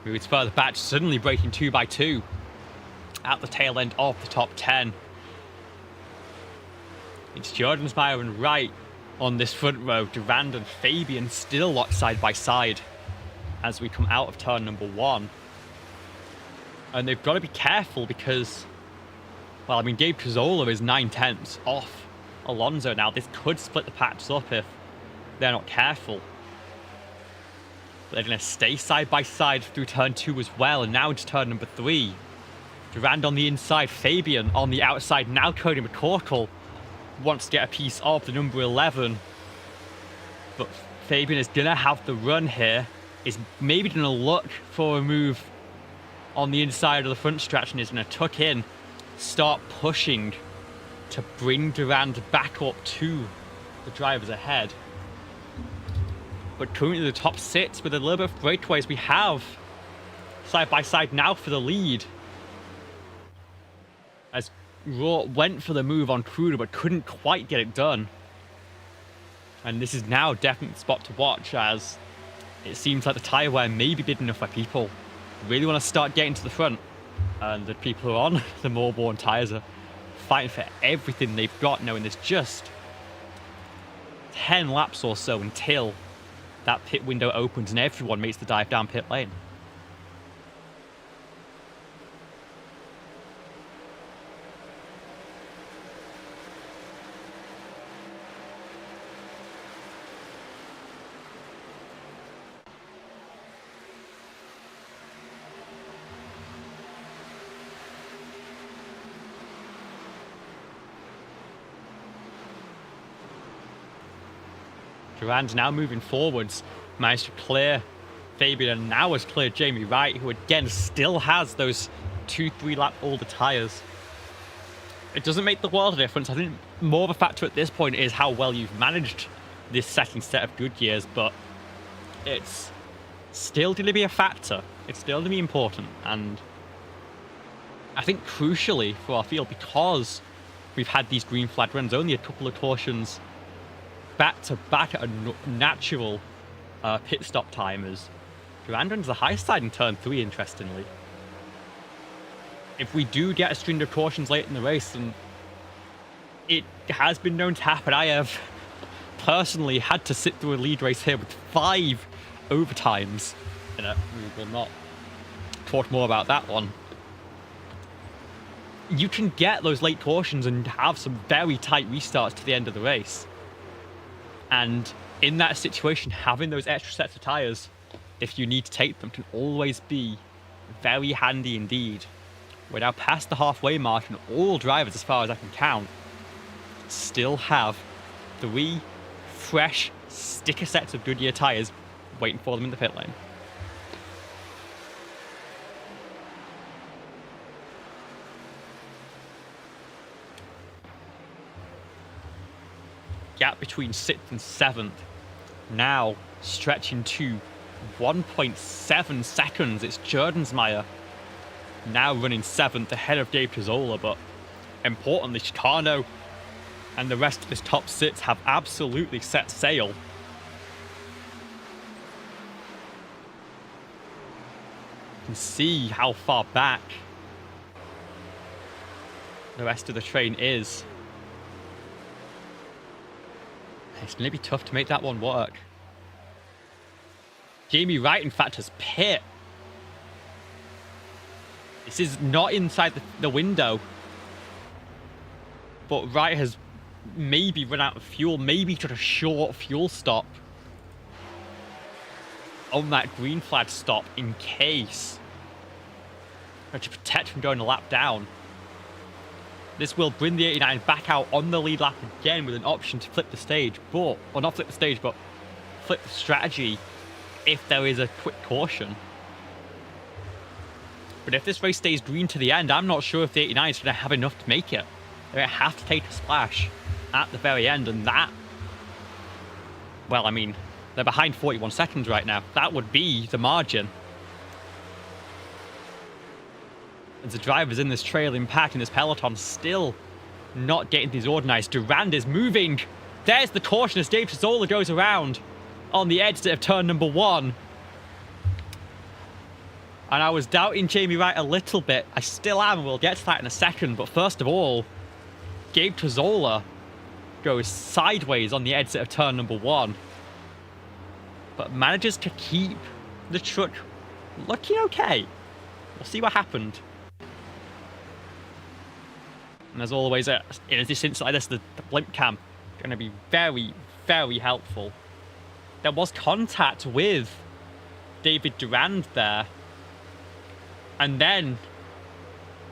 Moves further back, suddenly breaking 2 by 2 at the tail end of the top 10. It's Jordensmeyer and Wright on this front row. Durand and Fabian still locked side by side as we come out of turn number 1. And they've got to be careful because, well, I mean, Gabe Cazzola is 9/10 off Alonso now. This could split the patches up if they're not careful. They're going to stay side by side through turn 2 as well, and now into turn number 3. Durand on the inside, Fabian on the outside. Now Cody McCorkle wants to get a piece of the number 11. But Fabian is going to have the run here. Is maybe going to look for a move on the inside of the front stretch and is going to tuck in, start pushing to bring Durand back up to the drivers ahead. But currently the top sits with a little bit of breakaways. We have side by side now for the lead. As Raw went for the move on Cruder but couldn't quite get it done. And this is now definitely the spot to watch, as it seems like the tyre wear may be big enough for people who really want to start getting to the front. And the people who are on the more worn tyres are fighting for everything they've got, knowing there's just 10 laps or so until that pit window opens and everyone makes the dive down pit lane. Durand now moving forwards, managed to clear Fabian and now has cleared Jamie Wright, who again still has those 2-3 lap older tyres. It doesn't make the world of difference. I think more of a factor at this point is how well you've managed this second set of good years, but it's still going to be a factor. It's still going to be important, and I think crucially for our field, because we've had these green flag runs, only a couple of cautions back to back at a natural pit stop timers. Durand runs the high side in turn 3, interestingly. If we do get a string of cautions late in the race, and it has been known to happen, I have personally had to sit through a lead race here with 5 overtimes. We will not talk more about that one. You can get those late cautions and have some very tight restarts to the end of the race. And in that situation, having those extra sets of tyres, if you need to take them, can always be very handy indeed. We're now past the halfway mark, and all drivers, as far as I can count, still have 3 fresh sticker sets of Goodyear tyres waiting for them in the pit lane. Gap between 6th and 7th now stretching to 1.7 seconds. It's Jordensmeyer now running 7th ahead of Gabe Cazzola, but importantly, Chicano and the rest of his top sits have absolutely set sail. You can see how far back the rest of the train is. It's going to be tough to make that one work. Jamie Wright, in fact, has pit. This is not inside the window. But Wright has maybe run out of fuel, maybe took a short fuel stop on that green flag stop in case, to protect from going a lap down. This will bring the 89 back out on the lead lap again with an option to flip the stage, but, or not flip the stage, but flip the strategy if there is a quick caution. But if this race stays green to the end, I'm not sure if the 89 is going to have enough to make it. They're going to have to take a splash at the very end, and that, well, I mean, they're behind 41 seconds right now. That would be the margin. And the drivers in this trailing pack, in this peloton, still not getting these organized. Durand is moving. There's the caution as Dave Trizzola goes around on the exit of turn number 1. And I was doubting Jamie Wright a little bit. I still am. We'll get to that in a second. But first of all, Gabe Trizzola goes sideways on the exit of turn number 1. But manages to keep the truck looking okay. We'll see what happened. And as always, in a distance like this, the blimp cam is going to be very, very helpful. There was contact with David Durand there. And then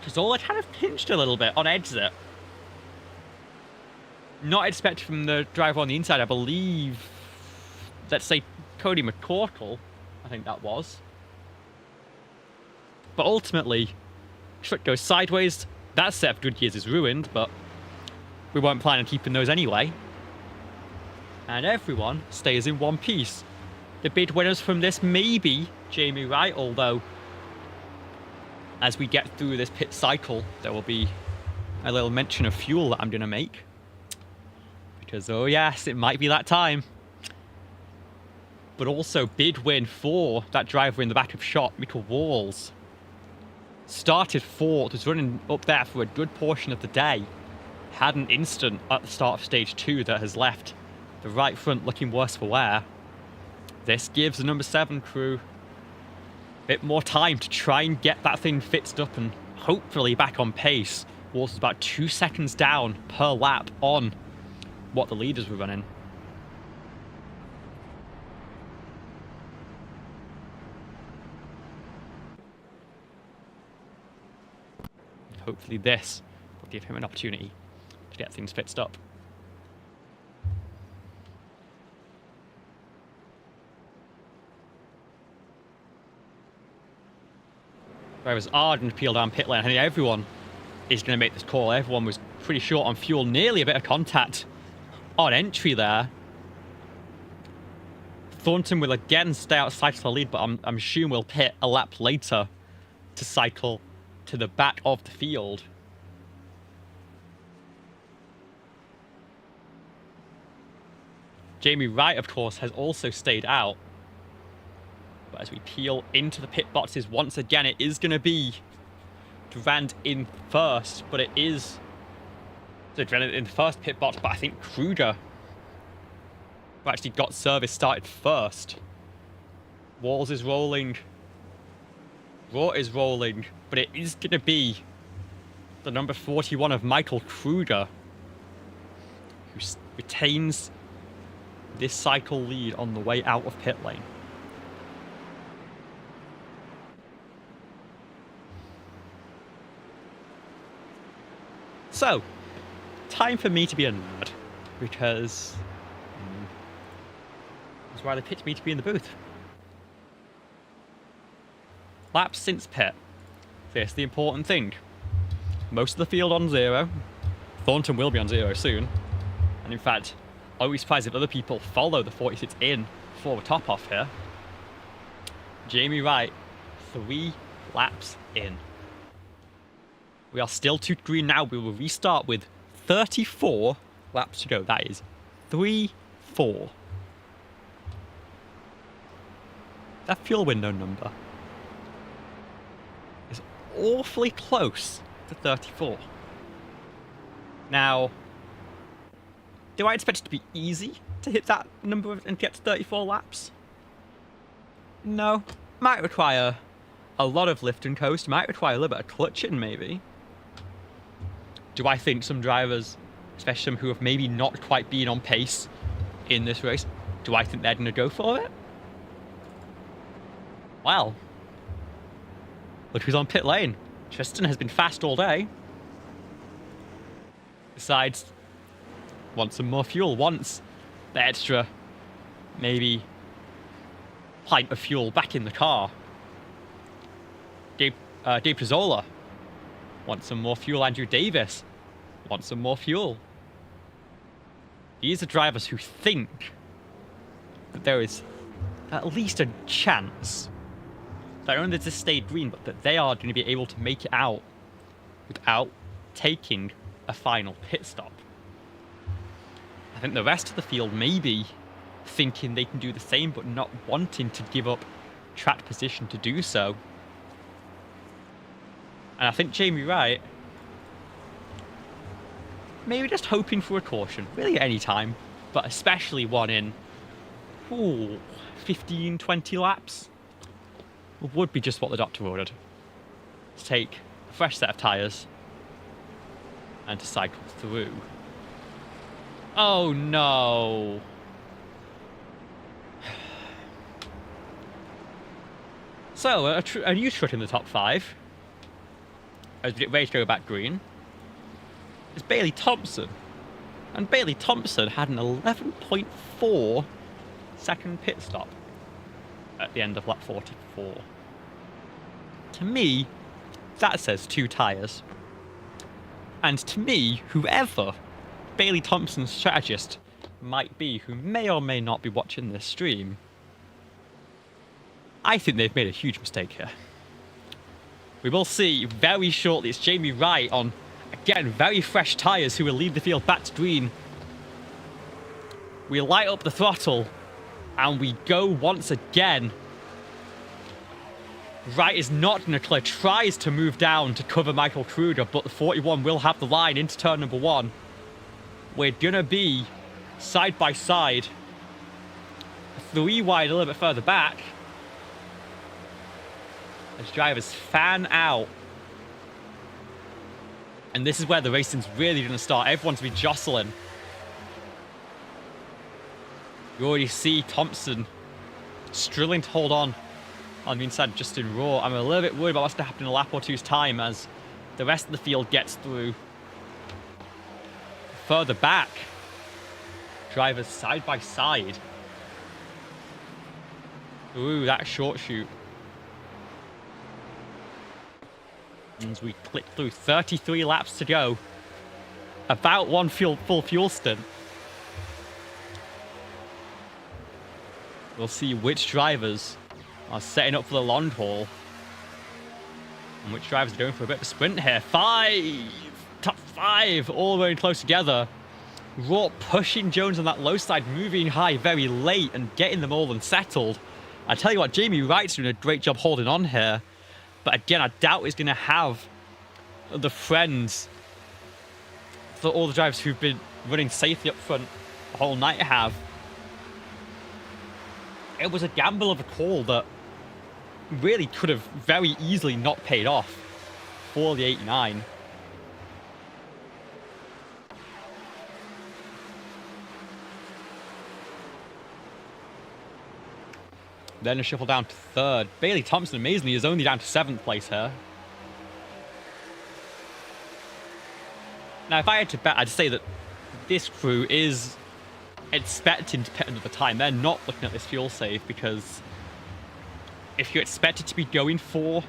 Trizzola kind of pinched a little bit on exit. Not expected from the driver on the inside, I believe. Let's say Cody McCorkle, I think that was. But ultimately, truck goes sideways. That set of good years is ruined, but we weren't planning on keeping those anyway. And everyone stays in one piece. The bid winners from this may be Jamie Wright, although as we get through this pit cycle, there will be a little mention of fuel that I'm going to make. Because, oh yes, it might be that time. But also, bid win for that driver in the back of shot, Michael Walls. Started fourth, was running up there for a good portion of the day. Had an incident at the start of stage 2 that has left the right front looking worse for wear. This gives the number 7 crew a bit more time to try and get that thing fixed up and hopefully back on pace. Walls was about 2 seconds down per lap on what the leaders were running. Hopefully this will give him an opportunity to get things fixed up. Whereas Arden peeled down pit lane, I think everyone is going to make this call. Everyone was pretty short on fuel, nearly a bit of contact on entry there. Thornton will again stay outside the lead, but I'm assuming we'll pit a lap later to cycle to the back of the field. Jamie Wright, of course, has also stayed out. But as we peel into the pit boxes once again, it is going to be Durand in first, but it is Durand in the first pit box, but I think Kruger who actually got service started first. Walls is rolling. Raw is rolling, but it is going to be the number 41 of Michael Kruger who retains this cycle lead on the way out of pit lane. So, time for me to be a nerd, because that's why they picked me to be in the booth. Laps since pit. This the important thing. Most of the field on 0. Thornton will be on 0 soon. And in fact, I would be surprised if other people follow the 46 in for the top off here. Jamie Wright, 3 laps in. We are still 2 green now. We will restart with 34 laps to go. That is 3-4. That fuel window number is awfully close to 34. Now, do I expect it to be easy to hit that number and get to 34 laps? No. Might require a lot of lift and coast. Might require a little bit of clutching, maybe. Do I think some drivers, especially some who have maybe not quite been on pace in this race, do I think they're going to go for it? Well, look who's on pit lane. Tristan has been fast all day. decides, wants some more fuel, wants the extra, maybe, pint of fuel back in the car. Dave Pizzola wants some more fuel. Andrew Davis wants some more fuel. These are drivers who think that there is at least a chance that not only does this stay green, but that they are going to be able to make it out without taking a final pit stop. I think the rest of the field may be thinking they can do the same, but not wanting to give up track position to do so. And I think Jamie Wright, maybe just hoping for a caution, really at any time, but especially one in 15, 20 laps, would be just what the doctor ordered. To take a fresh set of tyres and to cycle through. Oh no! So, a new truck in the top 5, as we get ready to go back green, is Bailey Thompson. And Bailey Thompson had an 11.4 second pit stop at the end of lap 44. To me, that says 2 tyres. And to me, whoever Bailey Thompson's strategist might be, who may or may not be watching this stream, I think they've made a huge mistake here. We will see very shortly. It's Jamie Wright on, again, very fresh tyres who will lead the field back to green. We light up the throttle and we go once again. Wright is not going to clear, tries to move down to cover Michael Kruger, but the 41 will have the line into turn number 1. We're going to be side by side. 3 wide a little bit further back. As drivers fan out. And this is where the racing's really going to start. Everyone's been jostling. You already see Thompson struggling to hold on the inside of Justin Raw. I'm a little bit worried about what's going to happen in a lap or two's time as the rest of the field gets through. Further back, drivers side by side. Ooh, that short shoot. As we click through 33 laps to go. About one full fuel stint. We'll see which drivers are setting up for the long haul. And which drivers are going for a bit of a sprint here. Top 5, all very close together. Raw pushing Jones on that low side, moving high very late and getting them all unsettled. I tell you what, Jamie Wright's doing a great job holding on here. But again, I doubt he's going to have the friends that all the drivers who've been running safely up front the whole night have. It was a gamble of a call that really could have very easily not paid off for the 89. Then a shuffle down to 3rd. Bailey Thompson, amazingly, is only down to 7th place here. Now, if I had to bet, I'd say that this crew is expecting to pit another time. They're not looking at this fuel save because if you expected to be going for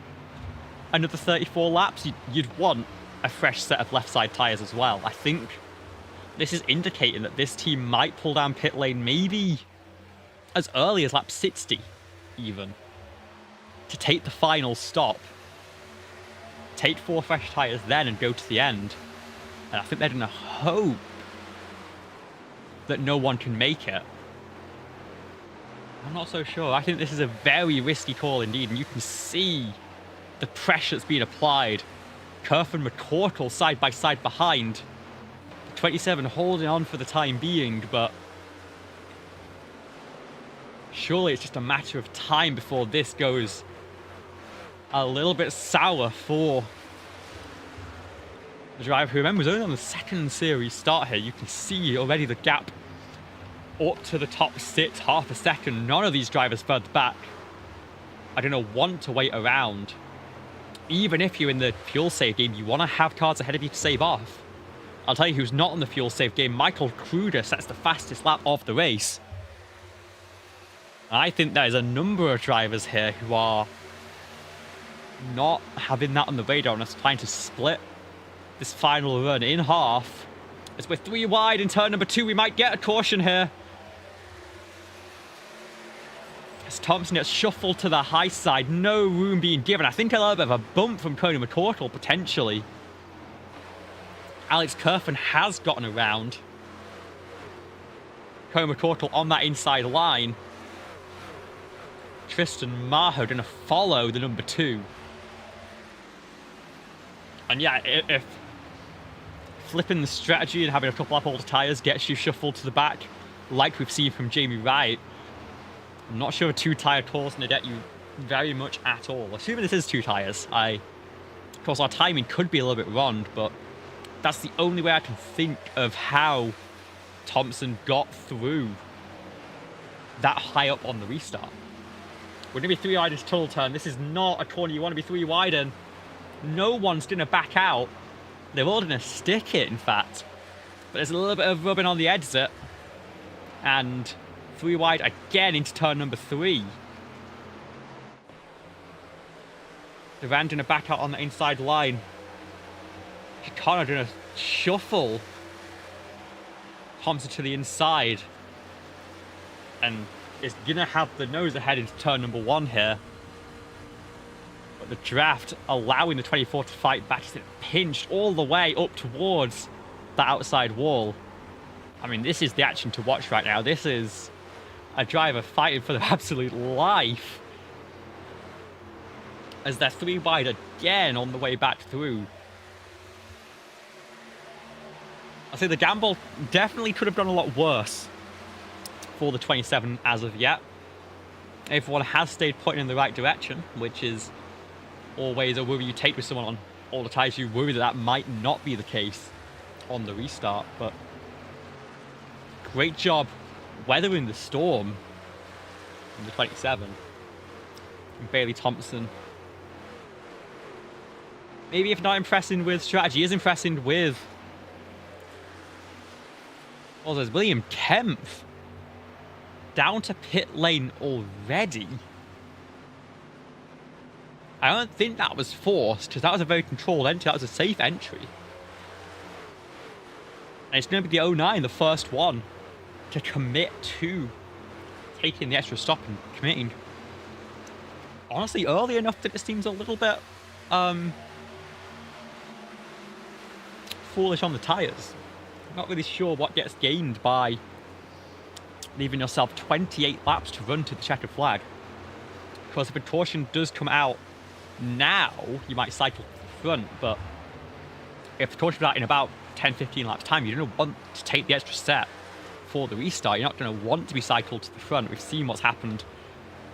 another 34 laps, you'd want a fresh set of left side tyres as well. I think this is indicating that this team might pull down pit lane maybe as early as lap 60 even, to take the final stop, take 4 fresh tyres then and go to the end. And I think they're going to hope that no one can make it. I'm not so sure. I think this is a very risky call indeed, and you can see the pressure that's being applied. Kerf and McCorkle side by side behind. 27 holding on for the time being, but surely it's just a matter of time before this goes a little bit sour for the driver who, remember, was only on the 2nd series start here. You can see already the gap up to the top 6, half a second. None of these drivers further back are going to want to wait around. Even if you're in the fuel save game, you want to have cars ahead of you to save off. I'll tell you who's not on the fuel save game. Michael Kruger sets the fastest lap of the race. I think there's a number of drivers here who are not having that on the radar and are trying to split this final run in half. As we're 3 wide in turn number 2, we might get a caution here. As Thompson gets shuffled to the high side, no room being given. I think a little bit of a bump from Conor McCorkle, potentially. Alex Kerfen has gotten around. Conor McCorkle on that inside line. Tristan Maho going to follow the number 2. And yeah, if flipping the strategy and having a couple up older tyres gets you shuffled to the back, like we've seen from Jamie Wright, I'm not sure a 2-tyre course is going to get you very much at all. Assuming this is 2 tyres, of course our timing could be a little bit wrong, but that's the only way I can think of how Thompson got through that high up on the restart. We're going to be 3 wide into tunnel turn. This is not a corner you want to be 3 wide in. No one's going to back out. They're all going to stick it, in fact. But there's a little bit of rubbing on the exit. And 3 wide again into turn number 3. Duran going to back out on the inside line. Pocono going to shuffle Thompson to the inside. And is going to have the nose ahead into turn number 1 here. But the draft allowing the 24 to fight back as it pinched all the way up towards the outside wall. I mean, this is the action to watch right now. This is a driver fighting for their absolute life. As they're 3 wide again on the way back through. I say the gamble definitely could have done a lot worse for the 27 as of yet. Everyone has stayed pointing in the right direction, which is always a worry you take with someone on all the tyres. You worry that that might not be the case on the restart, but great job weathering the storm in the 27. And Bailey Thompson, maybe if not impressing with strategy, is impressing with... Well, there's William Kempf down to pit lane already. I don't think that was forced, because that was a very controlled entry. That was a safe entry. And it's going to be the 09, the first one, to commit to taking the extra stop and committing. Honestly, early enough that it seems a little bit foolish on the tyres. Not really sure what gets gained by leaving yourself 28 laps to run to the checkered flag. Because if a caution does come out now, you might cycle to the front, but if the caution comes out in about 10-15 laps time, you don't want to take the extra step for the restart. You're not going to want to be cycled to the front. We've seen what's happened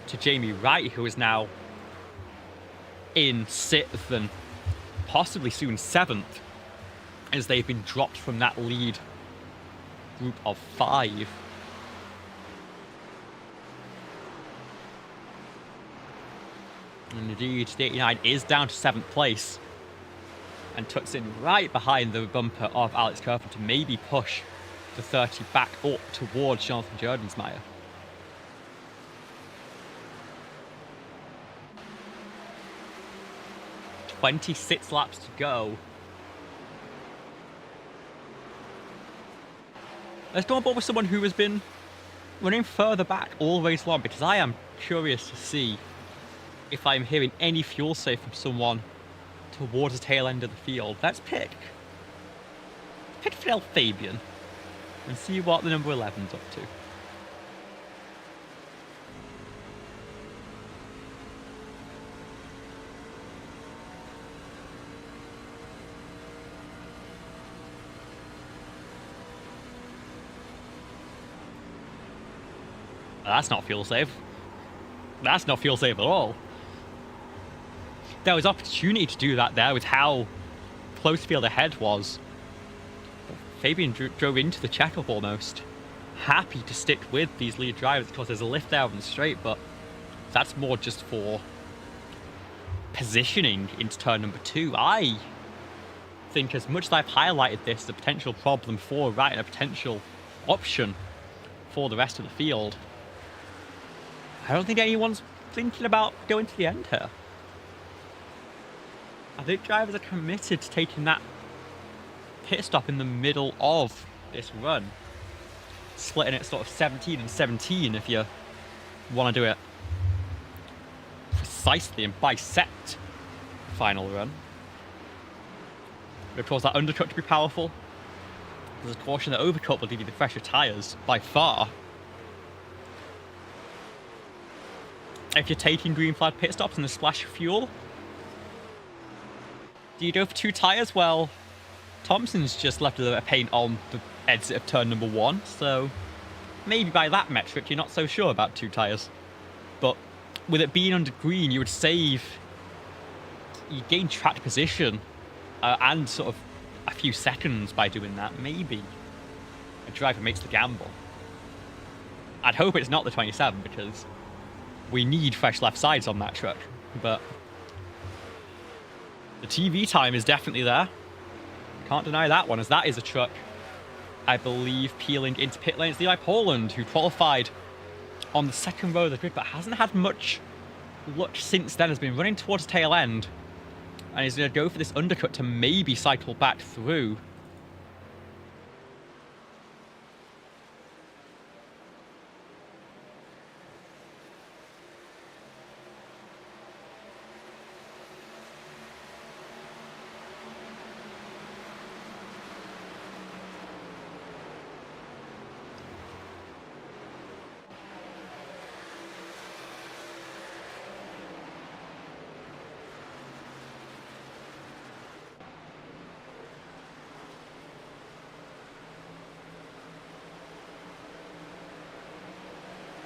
to Jamie Wright, who is now in 6th and possibly soon 7th, as they've been dropped from that lead group of 5. And indeed, the 89 is down to 7th place and tucks in right behind the bumper of Alex Kerfen to maybe push the 30 back up towards Jonathan Jordensmeyer. "26 laps to go." Let's go on board with someone who has been running further back all race long, because I am curious to see if I'm hearing any fuel save from someone towards the tail end of the field. Let's pick Fidel Fabian and see what the number 11's up to. That's not fuel save. That's not fuel save at all. There was opportunity to do that there with how close field ahead was. Fabian drove into the checkup almost. Happy to stick with these lead drivers because there's a lift there on the straight, but that's more just for positioning into turn number 2. I think, as much as I've highlighted this as a potential problem for Wright and a potential option for the rest of the field, I don't think anyone's thinking about going to the end here. I think drivers are committed to taking that pit stop in the middle of this run, splitting it sort of 17 and 17 if you want to do it precisely and bisect the final run. But of course, that undercut to be powerful. There's a caution that overcut will give you the fresher tyres by far. If you're taking green flag pit stops and the splash of fuel, do you go for 2 tyres? Well, Thompson's just left a little bit of paint on the exit of turn number 1, so maybe by that metric you're not so sure about 2 tyres. But with it being under green, you would save, you gain track position and sort of a few seconds by doing that. Maybe a driver makes the gamble. I'd hope it's not the 27 because we need fresh left sides on that truck, but the TV time is definitely there. Can't deny that one, as that is a truck, I believe, peeling into pit lane. It's Eli Poland, who qualified on the second row of the grid, but hasn't had much luck since then. Has been running towards the tail end, and he's going to go for this undercut to maybe cycle back through.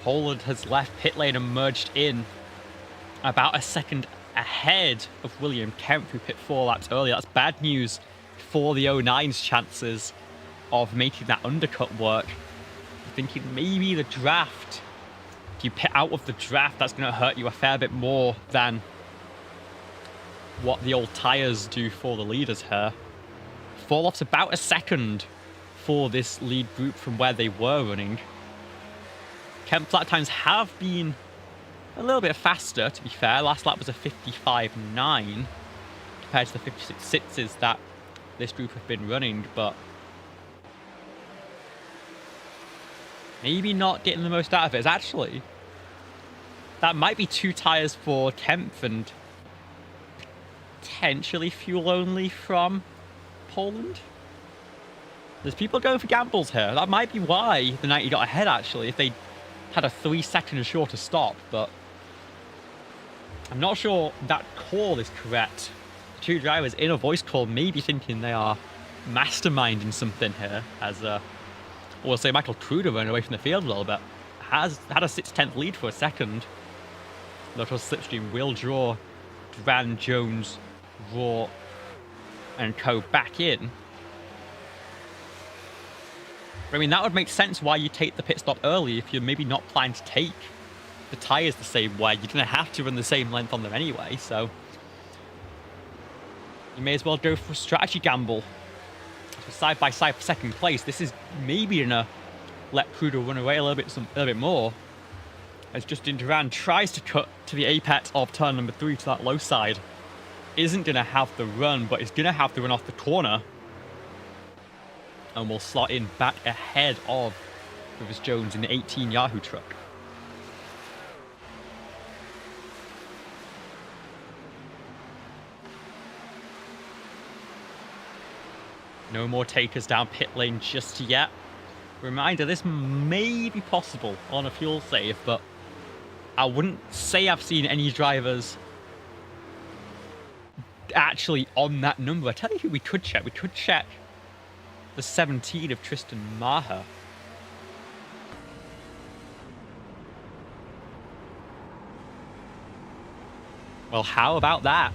Poland has left pit lane and merged in about a second ahead of William Kemp, who pit 4 laps early. That's bad news for the 09's chances of making that undercut work. I'm thinking maybe the draft, if you pit out of the draft, that's going to hurt you a fair bit more than what the old tyres do for the leaders here. Fall off's about a second for this lead group from where they were running. Kemp's lap times have been a little bit faster, to be fair. Last lap was a 55.9 compared to the 56.6s that this group have been running, but maybe not getting the most out of it. It's actually, that might be 2 tyres for Kemp and potentially fuel only from Poland. There's people going for gambles here. That might be why the 90 got ahead, actually, if they had a 3 second shorter stop, but I'm not sure that call is correct. The 2 drivers in a voice call may be thinking they are masterminding something here, as we'll say Michael Kruder running away from the field a little bit. Has had a 6/10 lead for a second. Lotus Slipstream will draw Duran, Jones, Raw, and Co back in. I mean, that would make sense why you take the pit stop early if you're maybe not planning to take the tyres the same way. You're going to have to run the same length on them anyway, so you may as well go for a strategy gamble. So side by side for second place. This is maybe going to let Kruder run away a little bit more, as Justin Duran tries to cut to the apex of turn number 3 to that low side. Isn't going to have the run, but is going to have to run off the corner, and will slot in back ahead of Rivers Jones in the 18 Yahoo truck. No more takers down pit lane just yet. Reminder, this may be possible on a fuel save, but I wouldn't say I've seen any drivers actually on that number. I tell you who we could check. We could check the 17 of Tristan Maher. Well, how about that?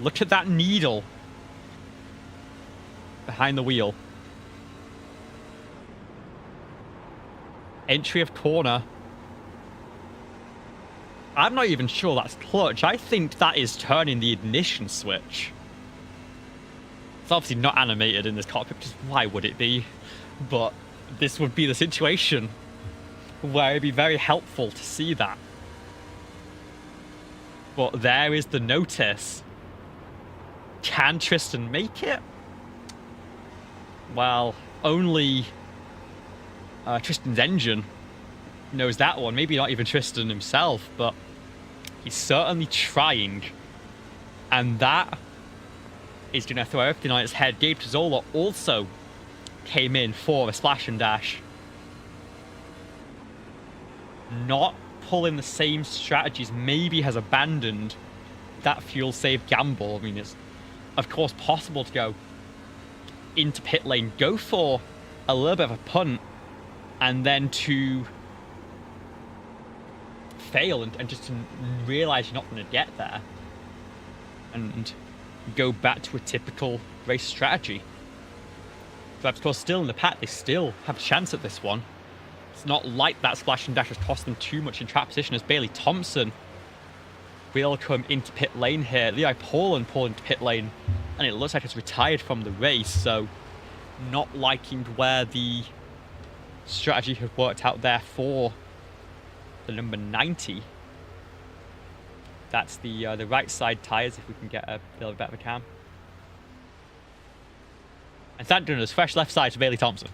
Look at that needle behind the wheel. Entry of corner. I'm not even sure that's clutch. I think that is turning the ignition switch. It's obviously not animated in this cockpit, because why would it be? But this would be the situation where it'd be very helpful to see that. But there is the notice. Can Tristan make it? Well, only Tristan's engine knows that one. Maybe not even Tristan himself, but he's certainly trying. And that is going to throw everything on its head. Gabe Tazzola also came in for a splash and dash. Not pulling the same strategies, maybe has abandoned that fuel save gamble. I mean, it's of course possible to go into pit lane, go for a little bit of a punt, and then to fail and just to realize you're not going to get there and go back to a typical race strategy. But of course, still in the pack, they still have a chance at this one. It's not like that splash and dash has cost them too much in track position, as Bailey Thompson will come into pit lane here. Levi Paulin pull into pit lane, and it looks like it's retired from the race, so not liking where the strategy has worked out there for the number 90. That's the right side tyres, if we can get a little bit of a cam. And thank goodness, fresh left side to Bailey Thompson.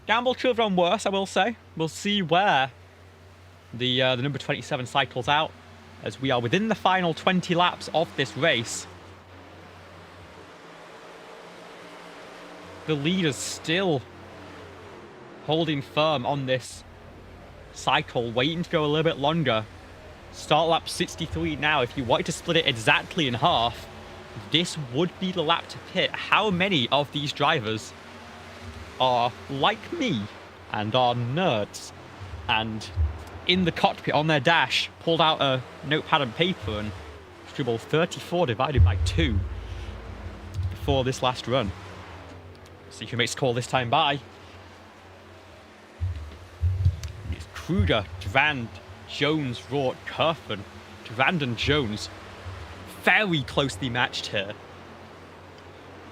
Gamble could have done worse, I will say. We'll see where the number 27 cycles out, as we are within the final 20 laps of this race. The leader's still holding firm on this cycle, waiting to go a little bit longer. Start lap 63 now. If you wanted to split it exactly in half, this would be the lap to pit. How many of these drivers are like me and are nerds and in the cockpit on their dash pulled out a notepad and paper and scribbled 34 divided by 2 before this last run? See who makes the call this time by. It's Kruger, Durand, Jones, Rourke, Kerfen. Durand and Jones very closely matched here.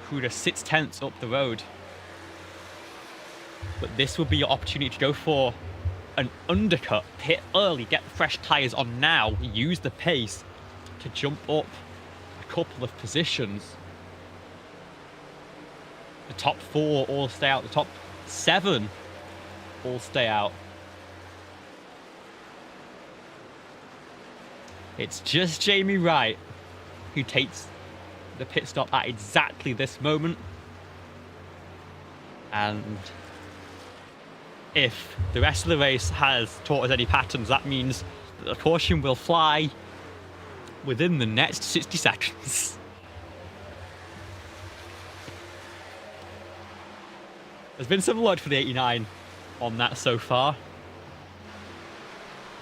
Kruger sits tenths up the road. But this will be your opportunity to go for an undercut, pit early, get the fresh tyres on now, use the pace to jump up a couple of positions. The top 4 all stay out, the top 7 all stay out. It's just Jamie Wright who takes the pit stop at exactly this moment. And if the rest of the race has taught us any patterns, that means that the caution will fly within the next 60 seconds. There's been some luck for the 89 on that so far.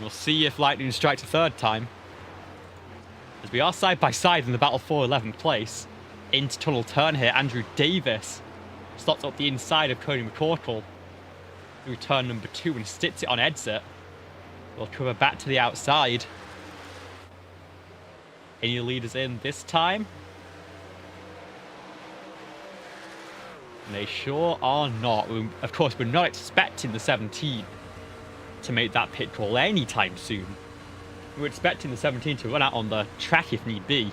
We'll see if lightning strikes a third time, as we are side by side in the battle for 11th place. Into tunnel turn here, Andrew Davis slots up the inside of Cody McCorkle through turn number 2 and sits it on exit. We'll cover back to the outside. Any leaders in this time? And they sure are not. Of course, we're not expecting the 17 to make that pit call anytime soon. We're expecting the 17 to run out on the track if need be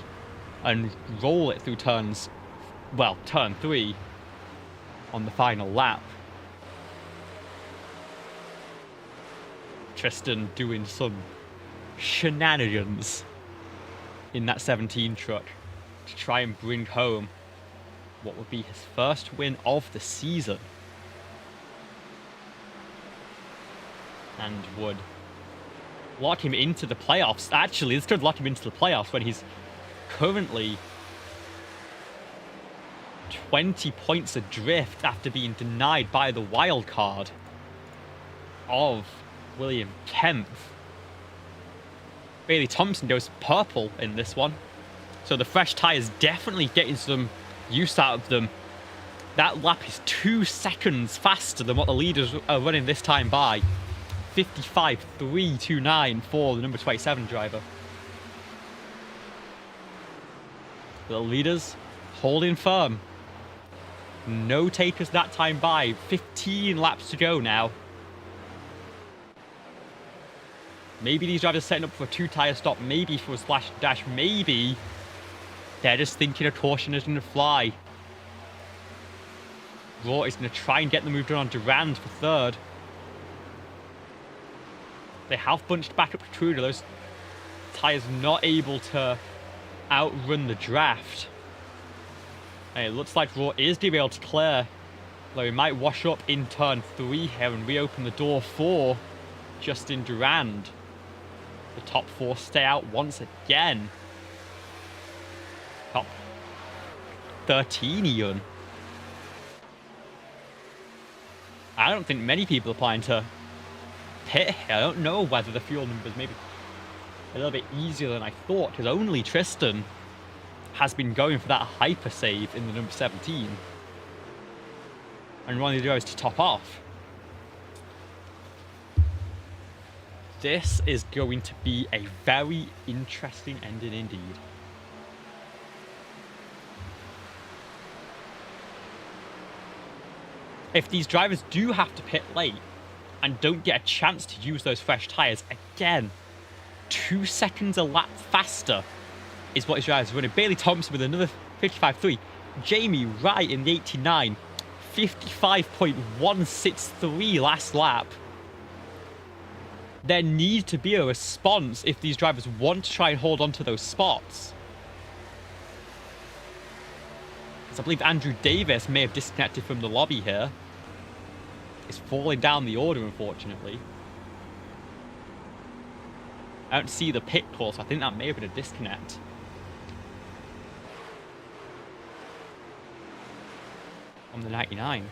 and roll it through turns, well, turn 3 on the final lap. Tristan doing some shenanigans in that 17 truck to try and bring home what would be his first win of the season, and would lock him into the playoffs. Actually, this could lock him into the playoffs when he's currently 20 points adrift after being denied by the wild card of William Kempf. Bailey Thompson goes purple in this one, so the fresh tyres definitely getting some use out of them. That lap is 2 seconds faster than what the leaders are running this time by. 55.329 for the number 27 driver. The leaders holding firm. No takers that time by. 15 laps to go now. Maybe these drivers are setting up for a 2-tire stop. Maybe for a splash dash. Maybe they're just thinking a caution is going to fly. Raw is going to try and get the move done on Durand for third. They have bunched back up to Trudeau. Those tyres not able to outrun the draft. And it looks like Raw is derailed to clear. Though he might wash up in turn 3 here and reopen the door for Justin Durand. The top 4 stay out once again. Top 13 even. I don't think many people are planning to pit here. I don't know whether the fuel numbers maybe a little bit easier than I thought, because only Tristan has been going for that hyper save in the number 17. And one of the drivers to top off. This is going to be a very interesting ending indeed. If these drivers do have to pit late and don't get a chance to use those fresh tyres, again, 2 seconds a lap faster is what his drivers are running. Bailey Thompson with another 55.3. Jamie Wright in the 89, 55.163 last lap. There needs to be a response if these drivers want to try and hold on to those spots. As I believe Andrew Davis may have disconnected from the lobby here. It's falling down the order, unfortunately. I don't see the pit call, so I think that may have been a disconnect. On the 99.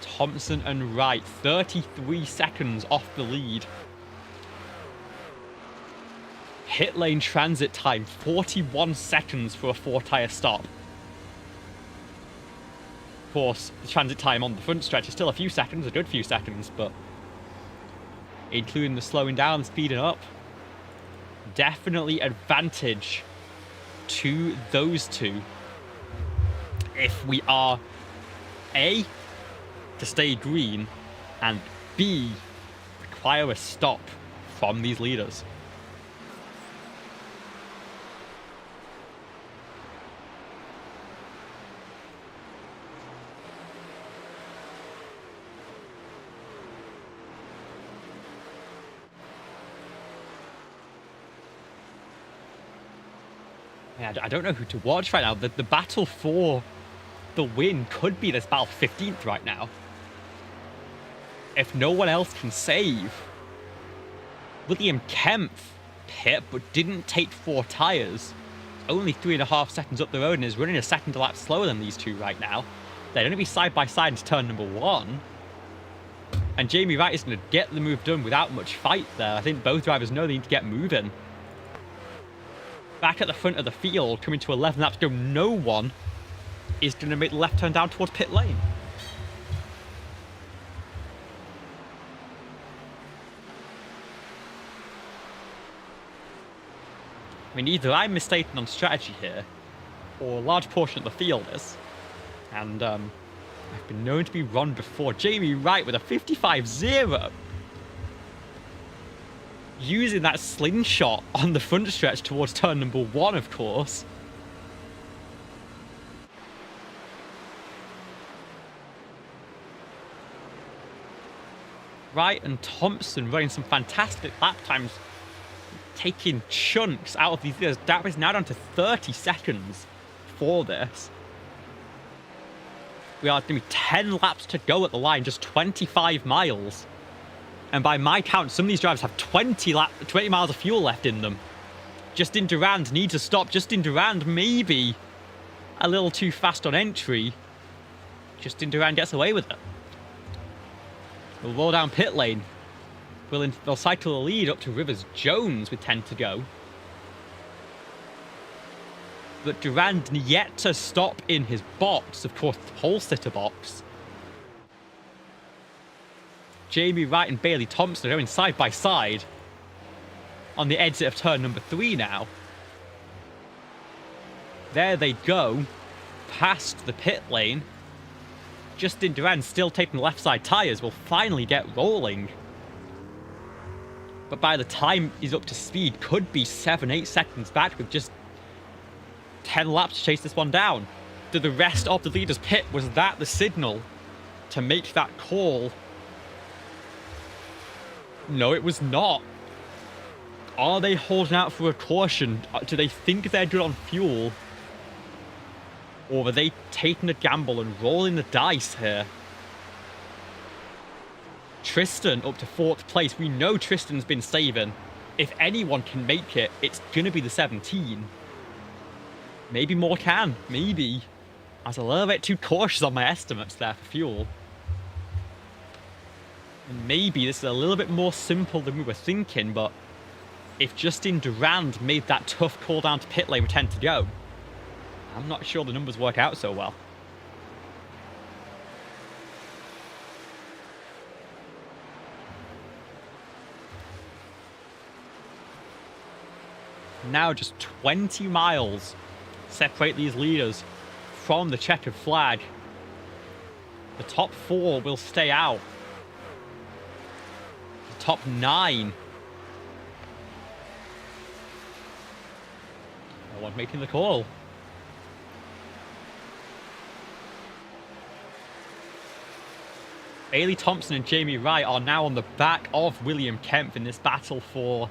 Thompson and Wright, 33 seconds off the lead. Pit lane transit time, 41 seconds for a 4-tyre stop. Of course, the transit time on the front stretch is still a few seconds, a good few seconds, but including the slowing down, speeding up, definitely advantage to those two if we are A, to stay green, and B, require a stop from these leaders. I don't know who to watch right now. The battle for the win could be this battle for 15th right now. If no one else can save. William Kempf pit, but didn't take 4 tyres. Only 3.5 seconds up the road and is running a second a lap slower than these two right now. They're going to be side by side into turn number 1. And Jamie Wright is going to get the move done without much fight there. I think both drivers know they need to get moving. Back at the front of the field, coming to 11 laps to go, no one is going to make the left turn down towards pit lane. I mean, either I'm mistaken on strategy here, or a large portion of the field is. And I've been known to be wrong before. Jamie Wright with a 55.0. Using that slingshot on the front stretch towards turn number 1, of course. Wright and Thompson running some fantastic lap times, taking chunks out of these leaders. That is now down to 30 seconds for this. We are going to be 10 laps to go at the line, just 25 miles. And by my count, some of these drivers have 20 miles of fuel left in them. Justin Durand needs a stop. Justin Durand maybe a little too fast on entry. Justin Durand gets away with it. We'll roll down pit lane. They'll cycle the lead up to Rivers Jones with 10 to go. But Durand yet to stop in his box, of course, the pole sitter box. Jamie Wright and Bailey Thompson are going side by side on the exit of turn number 3 now. There they go, past the pit lane. Justin Duran still taking the left side tyres will finally get rolling. But by the time he's up to speed, could be 7-8 seconds back with just 10 laps to chase this one down. Did the rest of the leaders pit? Was that the signal to make that call? No, it was not. Are they holding out for a caution? Do they think they're good on fuel? Or are they taking a gamble and rolling the dice here? Tristan up to 4th place. We know Tristan's been saving. If anyone can make it, it's going to be the 17. Maybe more can. Maybe. I was a little bit too cautious on my estimates there for fuel. And maybe this is a little bit more simple than we were thinking, but if Justin Durand made that tough call down to pit lane with 10 to go, I'm not sure the numbers work out so well. Now just 20 miles separate these leaders from the checkered flag. The top 4 will stay out. The top 9. No one making the call. Bailey Thompson and Jamie Wright are now on the back of William Kempf in this battle for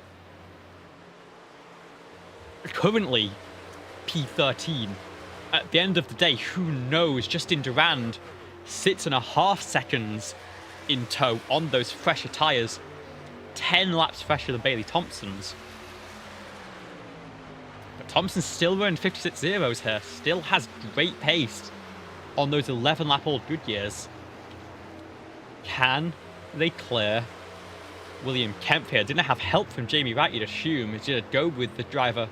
currently P13. At the end of the day, who knows? Justin Durand sits 1.5 seconds in tow on those fresher tyres. 10 laps fresher than Bailey Thompson's. But Thompson's still running 56 zeros here. Still has great pace on those 11-lap-old Goodyears. Can they clear William Kempf here? Didn't have help from Jamie Wright, you'd assume. He's going to go with the driver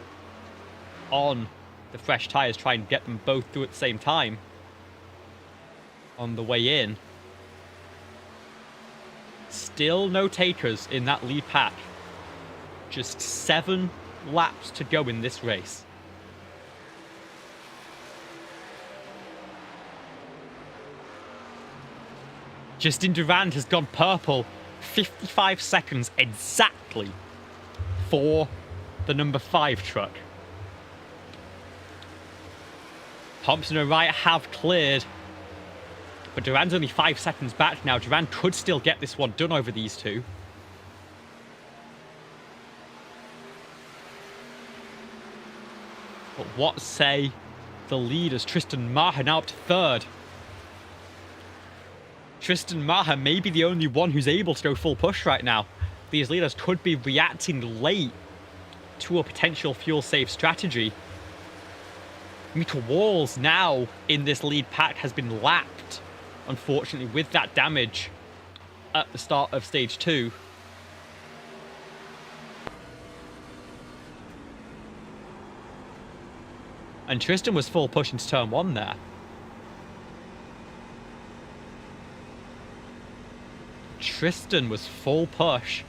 on the fresh tyres, try and get them both through at the same time on the way in. Still no takers in that lead pack. Just 7 laps to go in this race. Justin Durand has gone purple 55 seconds exactly for the number 5 truck. Thompson and Wright have cleared, but Durand's only 5 seconds back now. Durand could still get this one done over these two. But what say the leaders? Tristan Maher now up to 3rd. Tristan Maher may be the only one who's able to go full push right now. These leaders could be reacting late to a potential fuel save strategy. Mika Walls now in this lead pack has been lapped, unfortunately, with that damage at the start of stage 2. And Tristan was full push into turn 1 there. Tristan was full push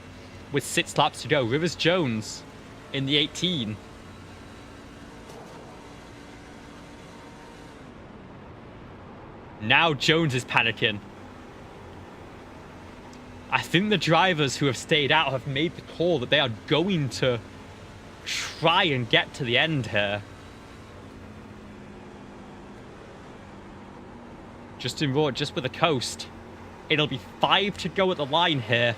with 6 laps to go. Rivers Jones in the 18. Now Jones is panicking. I think the drivers who have stayed out have made the call that they are going to try and get to the end here. Justin Rohr just with a coast. It'll be 5 to go at the line here.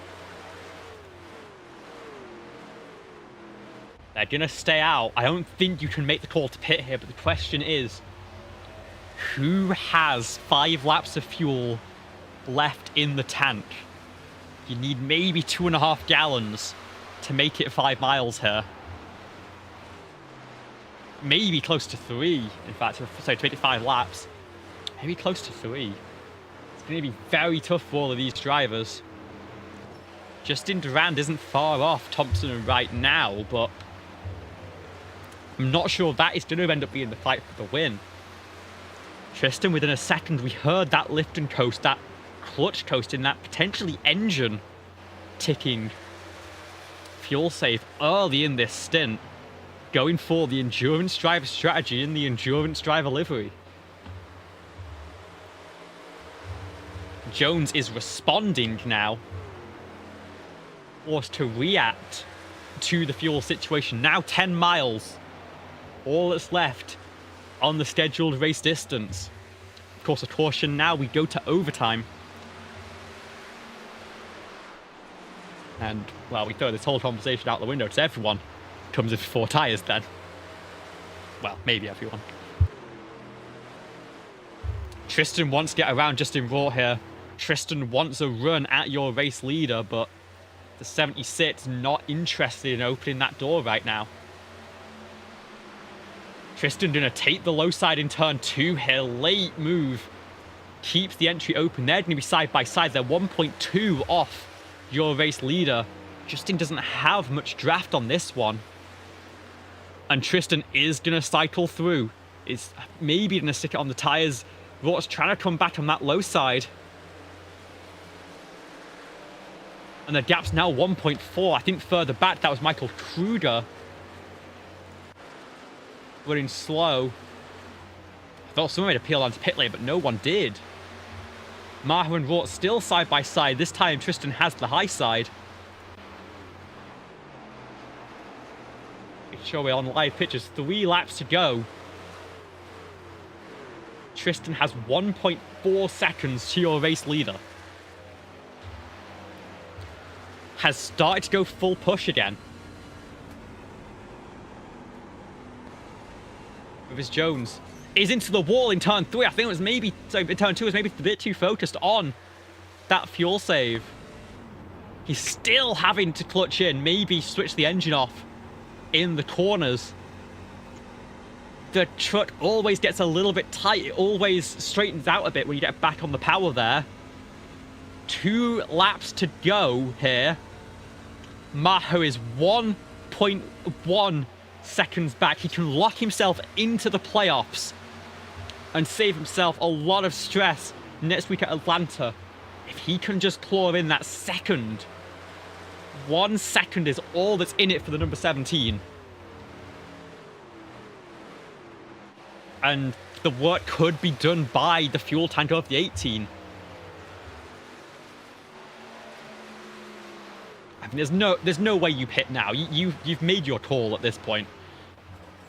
They're going to stay out. I don't think you can make the call to pit here, but the question is, who has 5 laps of fuel left in the tank? You need maybe 2.5 gallons to make it 5 miles here. Maybe close to 3, in fact, so to make it 5 laps. Maybe close to 3. It's going to be very tough for all of these drivers. Justin Durand isn't far off Thompson and Wright now, but I'm not sure that is going to end up being the fight for the win. Tristan within a second, we heard that lift and coast, that clutch coast in that potentially engine ticking fuel save early in this stint, going for the endurance driver strategy in the endurance driver livery. Jones is responding now, forced to react to the fuel situation. Now 10 miles, all that's left on the scheduled race distance. Of course, a caution now, we go to overtime. And, well, we throw this whole conversation out the window because everyone comes with 4 tyres then. Well, maybe everyone. Tristan wants to get around Justin Raw here. Tristan wants a run at your race leader, but the 76 not interested in opening that door right now. Tristan gonna take the low side in turn 2 here. Late move. Keeps the entry open. They're gonna be side by side. They're 1.2 off your race leader. Justin doesn't have much draft on this one. And Tristan is gonna cycle through. Is maybe gonna stick it on the tires. Raw's trying to come back on that low side. And the gap's now 1.4. I think further back, that was Michael Kruger running slow. I thought someone made a peel onto pit lane, but no one did. Maher and Raw still side by side. This time, Tristan has the high side. Make sure we're on live pictures. 3 laps to go. Tristan has 1.4 seconds to your race leader. Has started to go full push again. Rivers Jones is into the wall in turn 3. I think it was maybe, so in turn 2 was maybe a bit too focused on that fuel save. He's still having to clutch in, maybe switch the engine off in the corners. The truck always gets a little bit tight. It always straightens out a bit when you get back on the power there. 2 laps to go here. Maho is 1.1 seconds back. He can lock himself into the playoffs and save himself a lot of stress next week at Atlanta. If he can just claw in that second. 1 second is all that's in it for the number 17. And the work could be done by the fuel tank of the 18. I mean, there's no way you pit now. You've made your call at this point.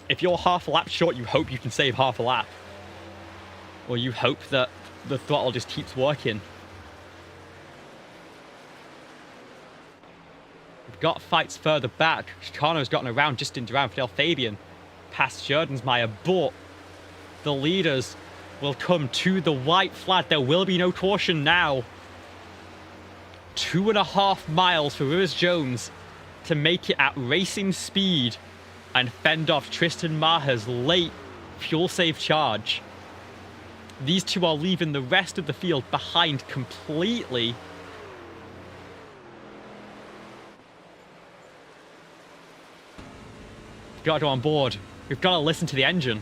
If you're half a lap short, you hope you can save half a lap. Or you hope that the throttle just keeps working. We've got fights further back. Chicano's gotten around just into round Fidel Fabian past Jerdensmeyer, but the leaders will come to the white flag. There will be no caution now. 2.5 miles for Rivers Jones to make it at racing speed and fend off Tristan Maher's late fuel save charge. These two are leaving the rest of the field behind completely. We've got to go on board. We've got to listen to the engine.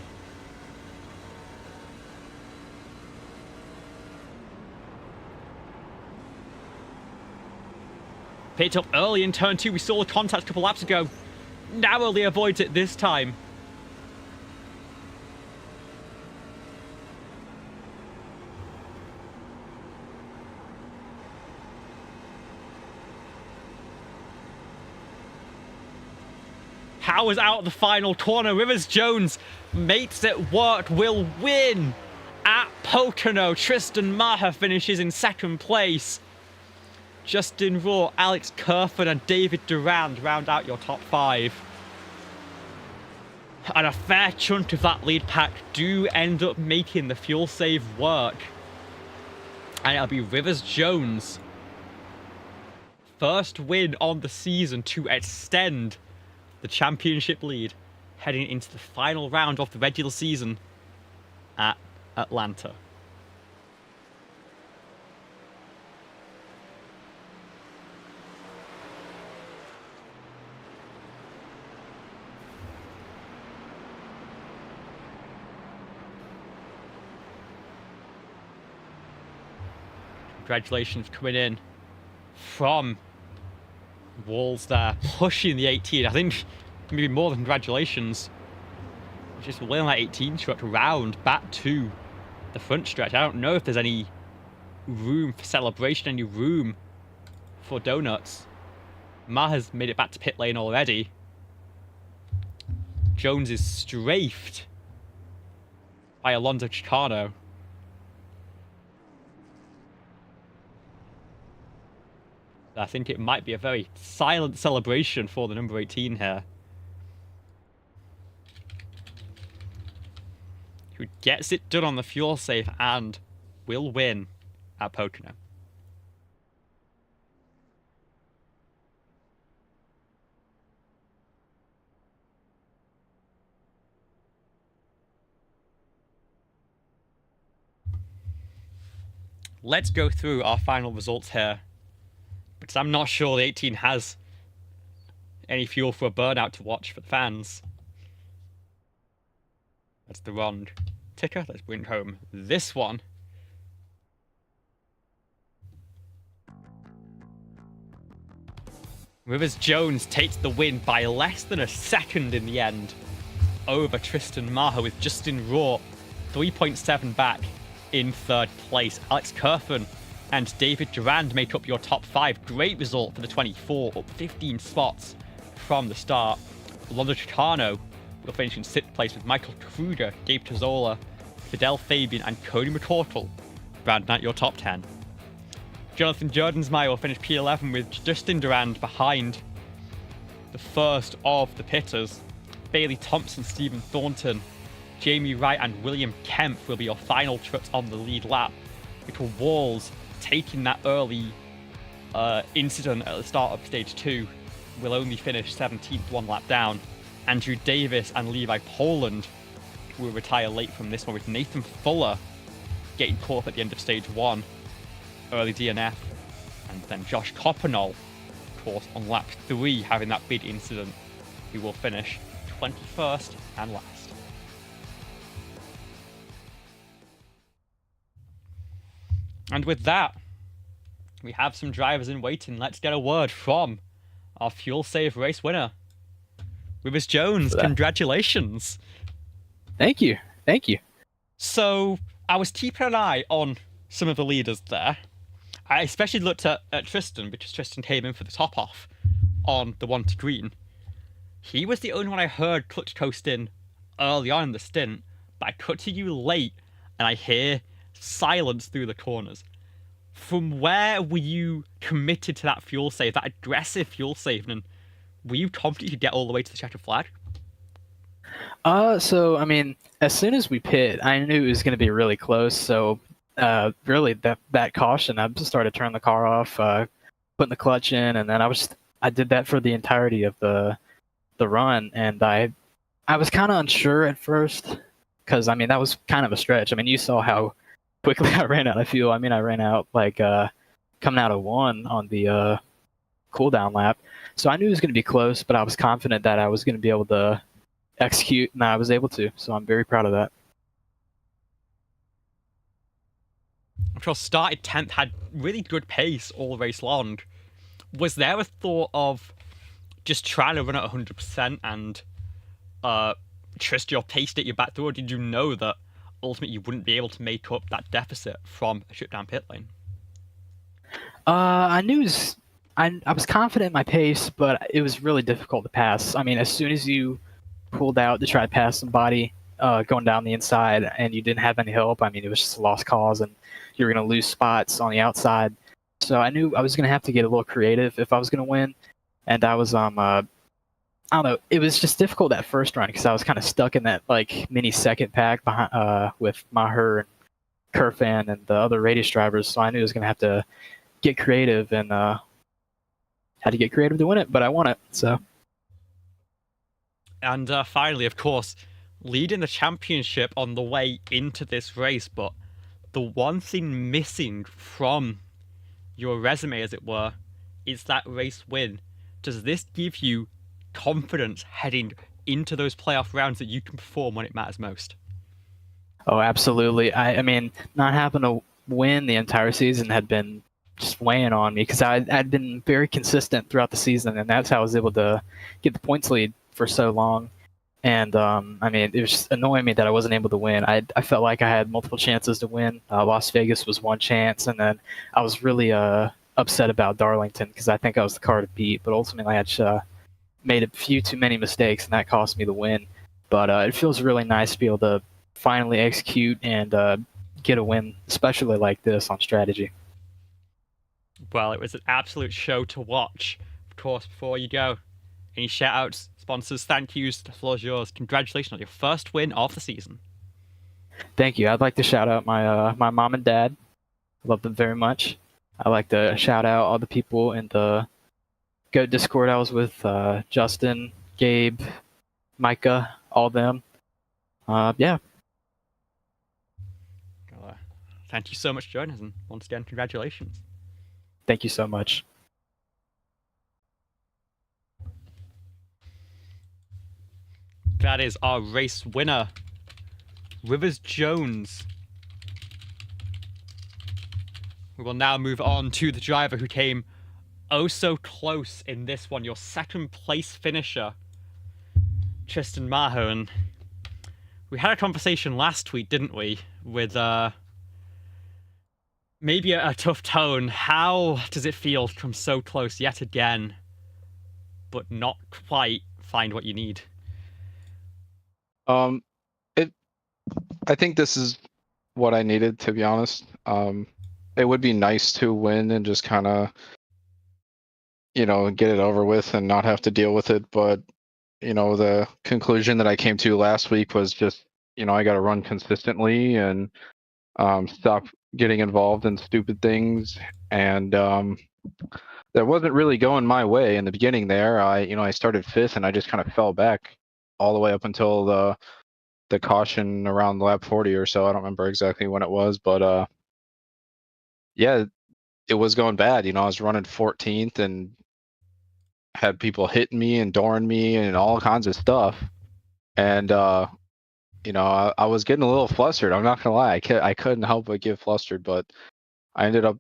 Picked up early in turn 2. We saw a contact a couple laps ago. Narrowly avoids it this time. Powers out the final corner. Rivers Jones makes it work, will win at Pocono. Tristan Maher finishes in 2nd place. Justin Raw, Alex Kerfan and David Durand round out your top 5. And a fair chunk of that lead pack do end up making the fuel save work. And it'll be Rivers Jones' first win on the season to extend the championship lead heading into the final round of the regular season at Atlanta. Congratulations coming in from Walls there, pushing the 18. I think maybe more than congratulations. Just winning that 18 truck round back to the front stretch. I don't know if there's any room for celebration, any room for donuts. Ma has made it back to pit lane already. Jones is strafed by Alonso Chicano. I think it might be a very silent celebration for the number 18 here, who gets it done on the fuel safe and will win at Pocono. Let's go through our final results here, because I'm not sure the 18 has any fuel for a burnout to watch for the fans. That's the wrong ticker. Let's bring home this one. Rivers Jones takes the win by less than a second in the end over Tristan Maher, with Justin Raw 3.7 back in third place. Alex Kerfen and David Durand make up your top 5. Great result for the 24, up 15 spots from the start. Alonso Chicano will finish in 6th place, with Michael Kruger, Gabe Tazola, Fidel Fabian and Cody McCorkle rounding out your top 10. Jonathan Jordensmeyer will finish P11 with Justin Durand behind the first of the pitters. Bailey Thompson, Stephen Thornton, Jamie Wright and William Kemp will be your final trucks on the lead lap, with Walls taking that early incident at the start of stage 2 will only finish 17th, 1 lap down. Andrew Davis and Levi Poland will retire late from this one, with Nathan Fuller getting caught up at the end of stage 1, early DNF, and then Josh Coppenol, of course, on lap 3 having that big incident, who will finish 21st and last. And with that, we have some drivers in waiting. Let's get a word from our fuel save race winner, Rivers Jones. Congratulations. Thank you. Thank you. So I was keeping an eye on some of the leaders there. I especially looked at Tristan, because Tristan came in for the top off on the 1 to green. He was the only one I heard clutch coast in early on in the stint, but I cut to you late and I hear silence through the corners. From where were you committed to that fuel save, that aggressive fuel save, and were you confident you'd get all the way to the checkered flag? So I mean, as soon as we pit, I knew it was going to be really close. So really, that caution, I just started turning the car off, putting the clutch in, and then I did that for the entirety of the run, and I was kind of unsure at first, because I mean that was kind of a stretch. I mean, you saw how quickly I ran out of fuel. I mean, I ran out like coming out of 1 on the cooldown lap. So I knew it was going to be close, but I was confident that I was going to be able to execute, and I was able to. So I'm very proud of that. I'm sure started 10th, had really good pace all race long. Was there a thought of just trying to run at 100% and trust your pace that you're back through, or did you know that ultimately you wouldn't be able to make up that deficit from a shutdown pit lane? I knew I was confident in my pace, but it was really difficult to pass. I mean, as soon as you pulled out to try to pass somebody going down the inside and you didn't have any help, I mean, it was just a lost cause and you were going to lose spots on the outside. So I knew I was going to have to get a little creative if I was going to win. And I was, I don't know, it was just difficult that first run because I was kind of stuck in that like mini second pack behind with Maher and Kerfan and the other Radius drivers. So I knew I was going to have to get creative and had to get creative to win it, but I won it. So. And finally, of course, leading the championship on the way into this race, but the one thing missing from your resume, as it were, is that race win. Does this give you confidence heading into those playoff rounds that you can perform when it matters most? Oh, absolutely. I mean, not having win the entire season had been just weighing on me because I'd been very consistent throughout the season, and that's how I was able to get the points lead for so long. And I mean, it was just annoying me that I wasn't able to win. I felt like I had multiple chances to win. Las Vegas was one chance, and then I was really upset about Darlington because I think I was the car to beat. But ultimately, I just made a few too many mistakes, and that cost me the win. But it feels really nice to be able to finally execute and get a win, especially like this on strategy. Well, it was an absolute show to watch. Of course, before you go, any shout outs, sponsors, thank yous, the floor's yours. Congratulations on your first win of the season. Thank you. I'd like to shout out my mom and dad. I love them very much. I'd like to shout out all the people in the Go Discord I was with, Justin, Gabe, Micah, all them. Yeah. Thank you so much for joining us, and once again, congratulations. Thank you so much. That is our race winner, Rivers Jones. We will now move on to the driver who came oh so close in this one, your second place finisher, Tristan Mahone. We had a conversation last week, didn't we, with maybe a tough tone. How does it feel to come so close yet again, but not quite find what you need? I think this is what I needed, to be honest. It would be nice to win and just kind of, get it over with and not have to deal with it. But, the conclusion that I came to last week was just, I got to run consistently and stop getting involved in stupid things. And that wasn't really going my way in the beginning there. I started fifth and I just kind of fell back all the way up until the caution around lap 40 or so. I don't remember exactly when it was, but yeah, it was going bad. I was running 14th and had people hitting me and dooring me and all kinds of stuff. And I was getting a little flustered. I'm not gonna lie, I couldn't help but get flustered. But I ended up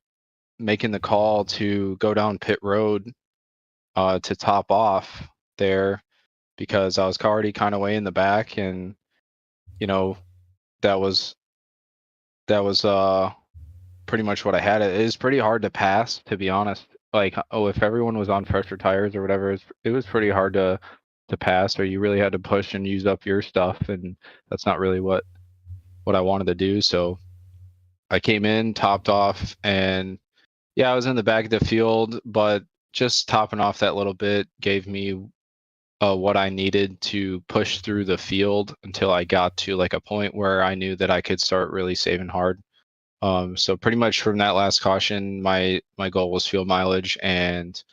making the call to go down pit road to top off there because I was already kind of way in the back, and that was pretty much what I had. It is pretty hard to pass, to be honest. Like, if everyone was on fresher tires or whatever, it was pretty hard to pass, or you really had to push and use up your stuff, and that's not really what I wanted to do. So I came in, topped off, and yeah, I was in the back of the field, but just topping off that little bit gave me what I needed to push through the field until I got to like a point where I knew that I could start really saving hard. So pretty much from that last caution, my goal was field mileage, and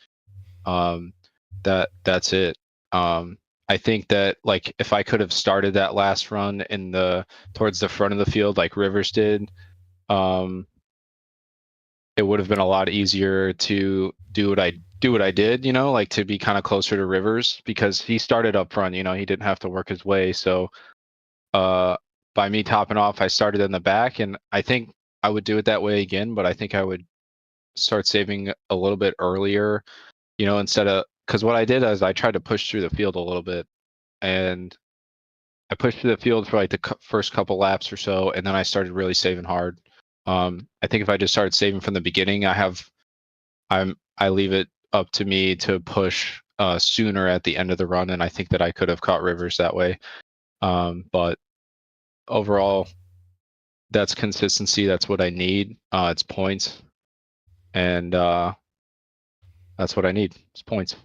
that's it. I think that, like, if I could have started that last run towards the front of the field like Rivers did, it would have been a lot easier to do what I did, like to be kind of closer to Rivers, because he started up front. He didn't have to work his way. So by me topping off, I started in the back, and I think I would do it that way again, but I think I would start saving a little bit earlier, instead of, because what I did is I tried to push through the field a little bit, and I pushed through the field for like the first couple laps or so, and then I started really saving hard. I think if I just started saving from the beginning, I leave it up to me to push sooner at the end of the run, and I think that I could have caught Rivers that way. But overall, that's consistency. That's what I need. It's points, and that's what I need. It's points.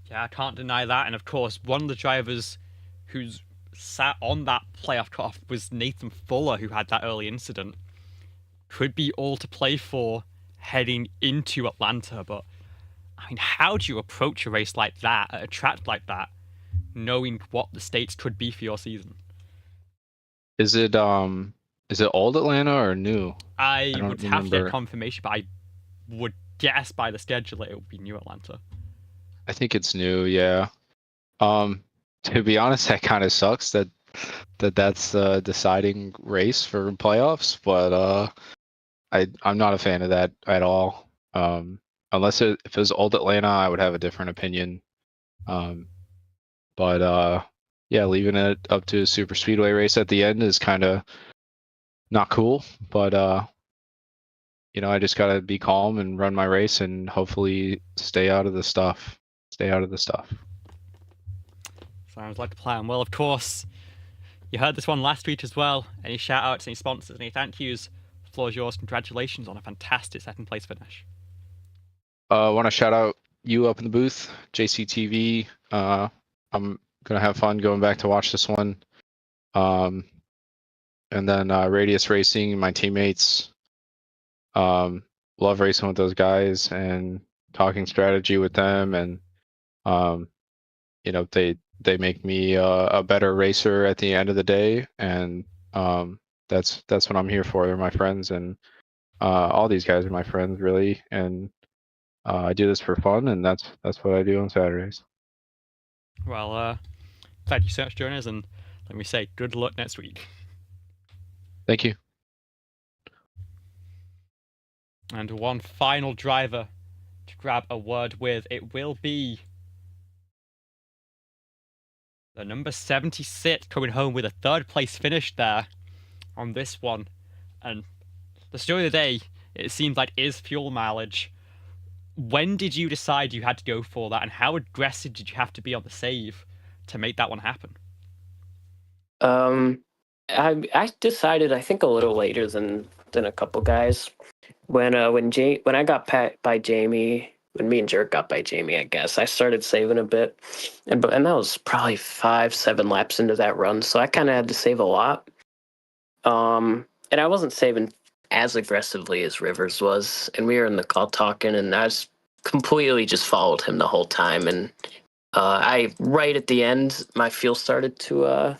Yeah, I can't deny that. And of course, one of the drivers who's sat on that playoff cutoff was Nathan Fuller, who had that early incident. Could be all to play for heading into Atlanta, but I mean, how do you approach a race like that, at a track like that, knowing what the stakes could be for your season? Is it old Atlanta or new? I would have to remember. get confirmation, but I would guess by the schedule it would be new Atlanta. I think it's new, yeah. To be honest, that kind of sucks that that's the deciding race for playoffs, but I'm not a fan of that at all. Unless if it was Old Atlanta, I would have a different opinion. But yeah, leaving it up to a super speedway race at the end is kind of not cool. But I just gotta be calm and run my race and hopefully stay out of the stuff. Stay out of the stuff. Sounds like a plan. Well, of course, you heard this one last week as well. Any shout outs, any sponsors, any thank yous? The floor is yours. Congratulations on a fantastic second place finish. I want to shout out you up in the booth, JCTV. I'm gonna have fun going back to watch this one. And then Radius Racing, my teammates. Love racing with those guys and talking strategy with them, and they make me a better racer at the end of the day, and that's what I'm here for. They're my friends, and all these guys are my friends, really, and I do this for fun, and that's what I do on Saturdays. Well, thank you so much for joining us, and let me say good luck next week. Thank you. And one final driver to grab a word with. It will be the number 76 coming home with a third place finish there on this one. And the story of the day, it seems like, is fuel mileage. When did you decide you had to go for that, and how aggressive did you have to be on the save to make that one happen? I decided, I think, a little later than a couple guys. When I got by Jamie, when me and Jerk got by Jamie, I guess I started saving a bit, and that was probably 5-7 laps into that run, so I kind of had to save a lot. And I wasn't saving as aggressively as Rivers was, and we were in the call talking, and I was completely just followed him the whole time, and I right at the end, my fuel started to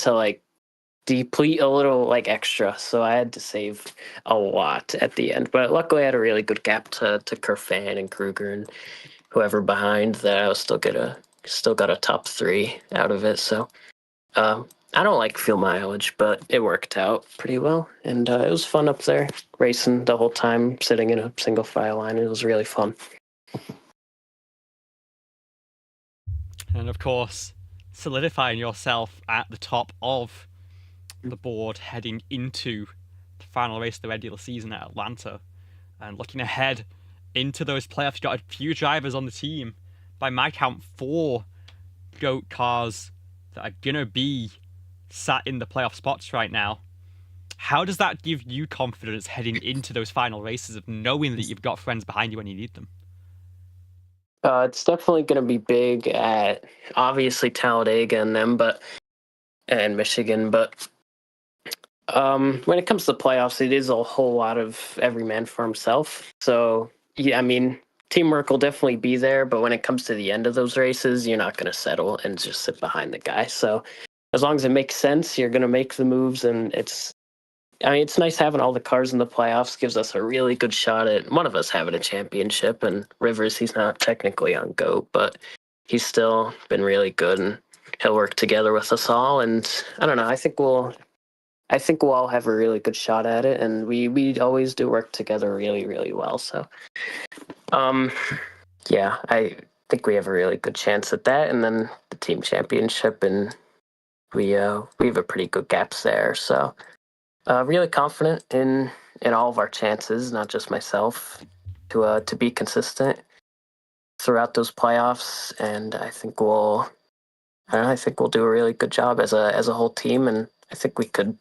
like deplete a little, like, extra, so I had to save a lot at the end. But luckily, I had a really good gap to Kerfan and Kruger and whoever behind that. I was still got a top 3 out of it. So I don't like fuel mileage, but it worked out pretty well, and it was fun up there racing the whole time, sitting in a single file line. It was really fun. And of course, solidifying yourself at the top of the board heading into the final race of the regular season at Atlanta, and looking ahead into those playoffs. You got a few drivers on the team, by my count 4 GOAT cars that are gonna be sat in the playoff spots right now. How does that give you confidence heading into those final races, of knowing that you've got friends behind you when you need them? It's definitely going to be big at, obviously, Talladega and them, and Michigan. But when it comes to playoffs, it is a whole lot of every man for himself. So yeah, I mean, teamwork will definitely be there. But when it comes to the end of those races, you're not going to settle and just sit behind the guy. So as long as it makes sense, you're going to make the moves, and it's nice having all the cars in the playoffs. Gives us a really good shot at one of us having a championship. And Rivers, he's not technically on GOAT, but he's still been really good, and he'll work together with us all. And I don't know. I think we'll all have a really good shot at it, and we always do work together really, really well. So, yeah, I think we have a really good chance at that. And then the team championship, and we have a pretty good gaps there. So. Really confident in all of our chances, not just myself, to be consistent throughout those playoffs, and I think we'll do a really good job as a whole team, and I think we could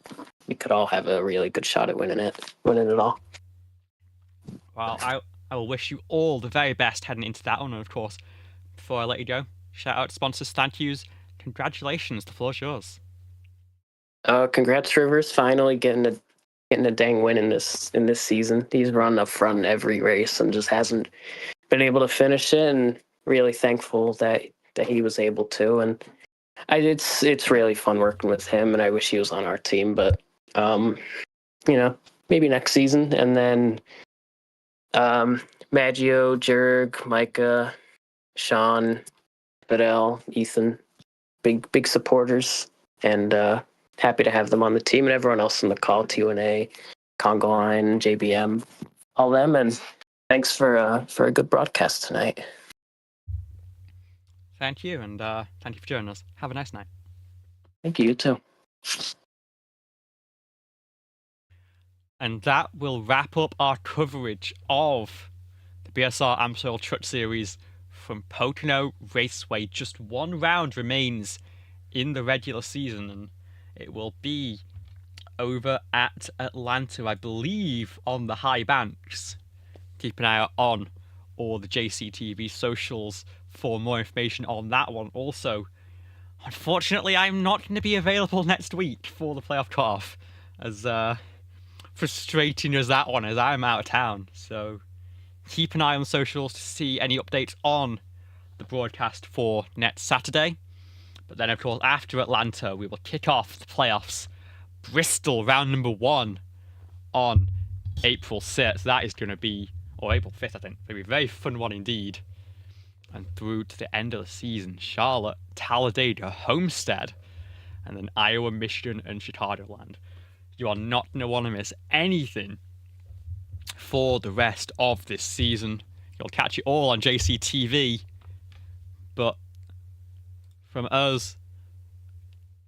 all have a really good shot at winning it all. Well, I will wish you all the very best heading into that one, and of course, before I let you go, shout out to sponsors, thank yous, congratulations, the floor's yours. Congrats, Rivers, finally getting a dang win in this season. He's run up front in every race and just hasn't been able to finish it, and really thankful that he was able to. And it's really fun working with him, and I wish he was on our team, but maybe next season. And then Maggio, Jurg, Micah, Sean, Fidel, Ethan, big supporters. and happy to have them on the team and everyone else in the call, T1A, Congo Line, JBM, all them, and thanks for a good broadcast tonight. Thank you, and thank you for joining us. Have a nice night. Thank you, you too. And that will wrap up our coverage of the BSR AMSOIL Truck Series from Pocono Raceway. Just one round remains in the regular season, and it will be over at Atlanta, I believe, on the High Banks. Keep an eye out on all the JCTV socials for more information on that one. Also, unfortunately, I'm not going to be available next week for the playoff cutoff, as frustrating as that one is. I'm out of town, so keep an eye on socials to see any updates on the broadcast for next Saturday. But then, of course, after Atlanta, we will kick off the playoffs. Bristol, round number 1 on April 6th. That is going to be, or April 5th, I think. It'll be a very fun one indeed. And through to the end of the season, Charlotte, Talladega, Homestead, and then Iowa, Michigan, and Chicagoland. You are not going to want to miss anything for the rest of this season. You'll catch it all on JCTV. But from us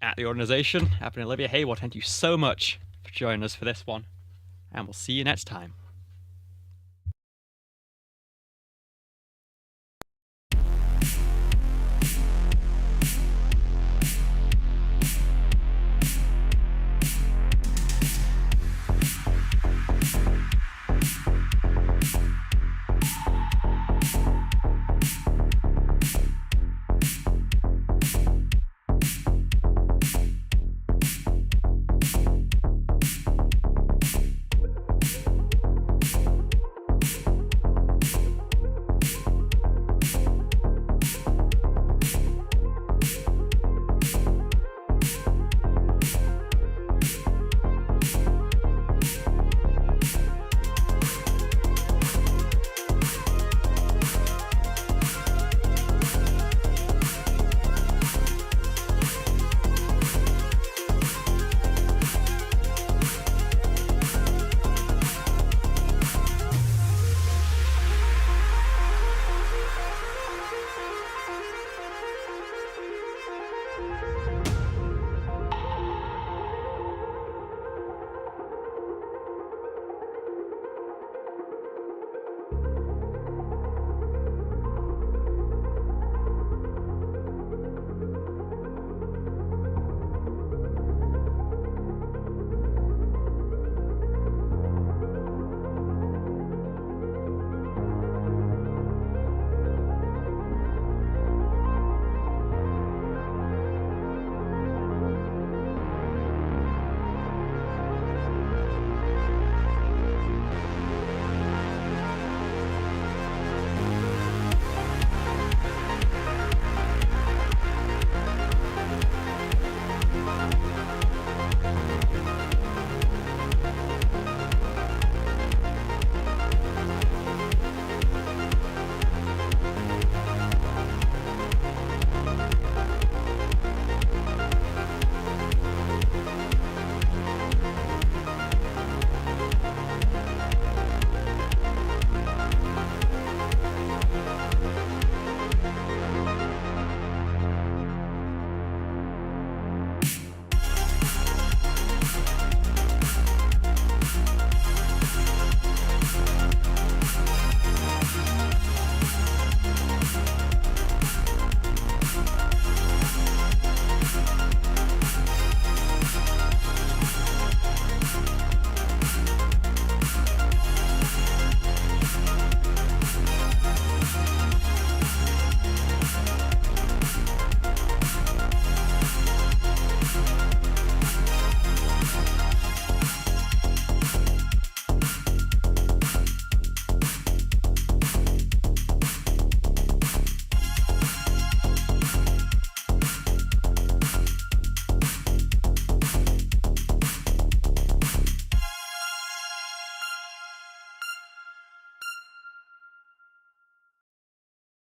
at the organisation, I've been Olivia Hayward. Thank you so much for joining us for this one. And we'll see you next time.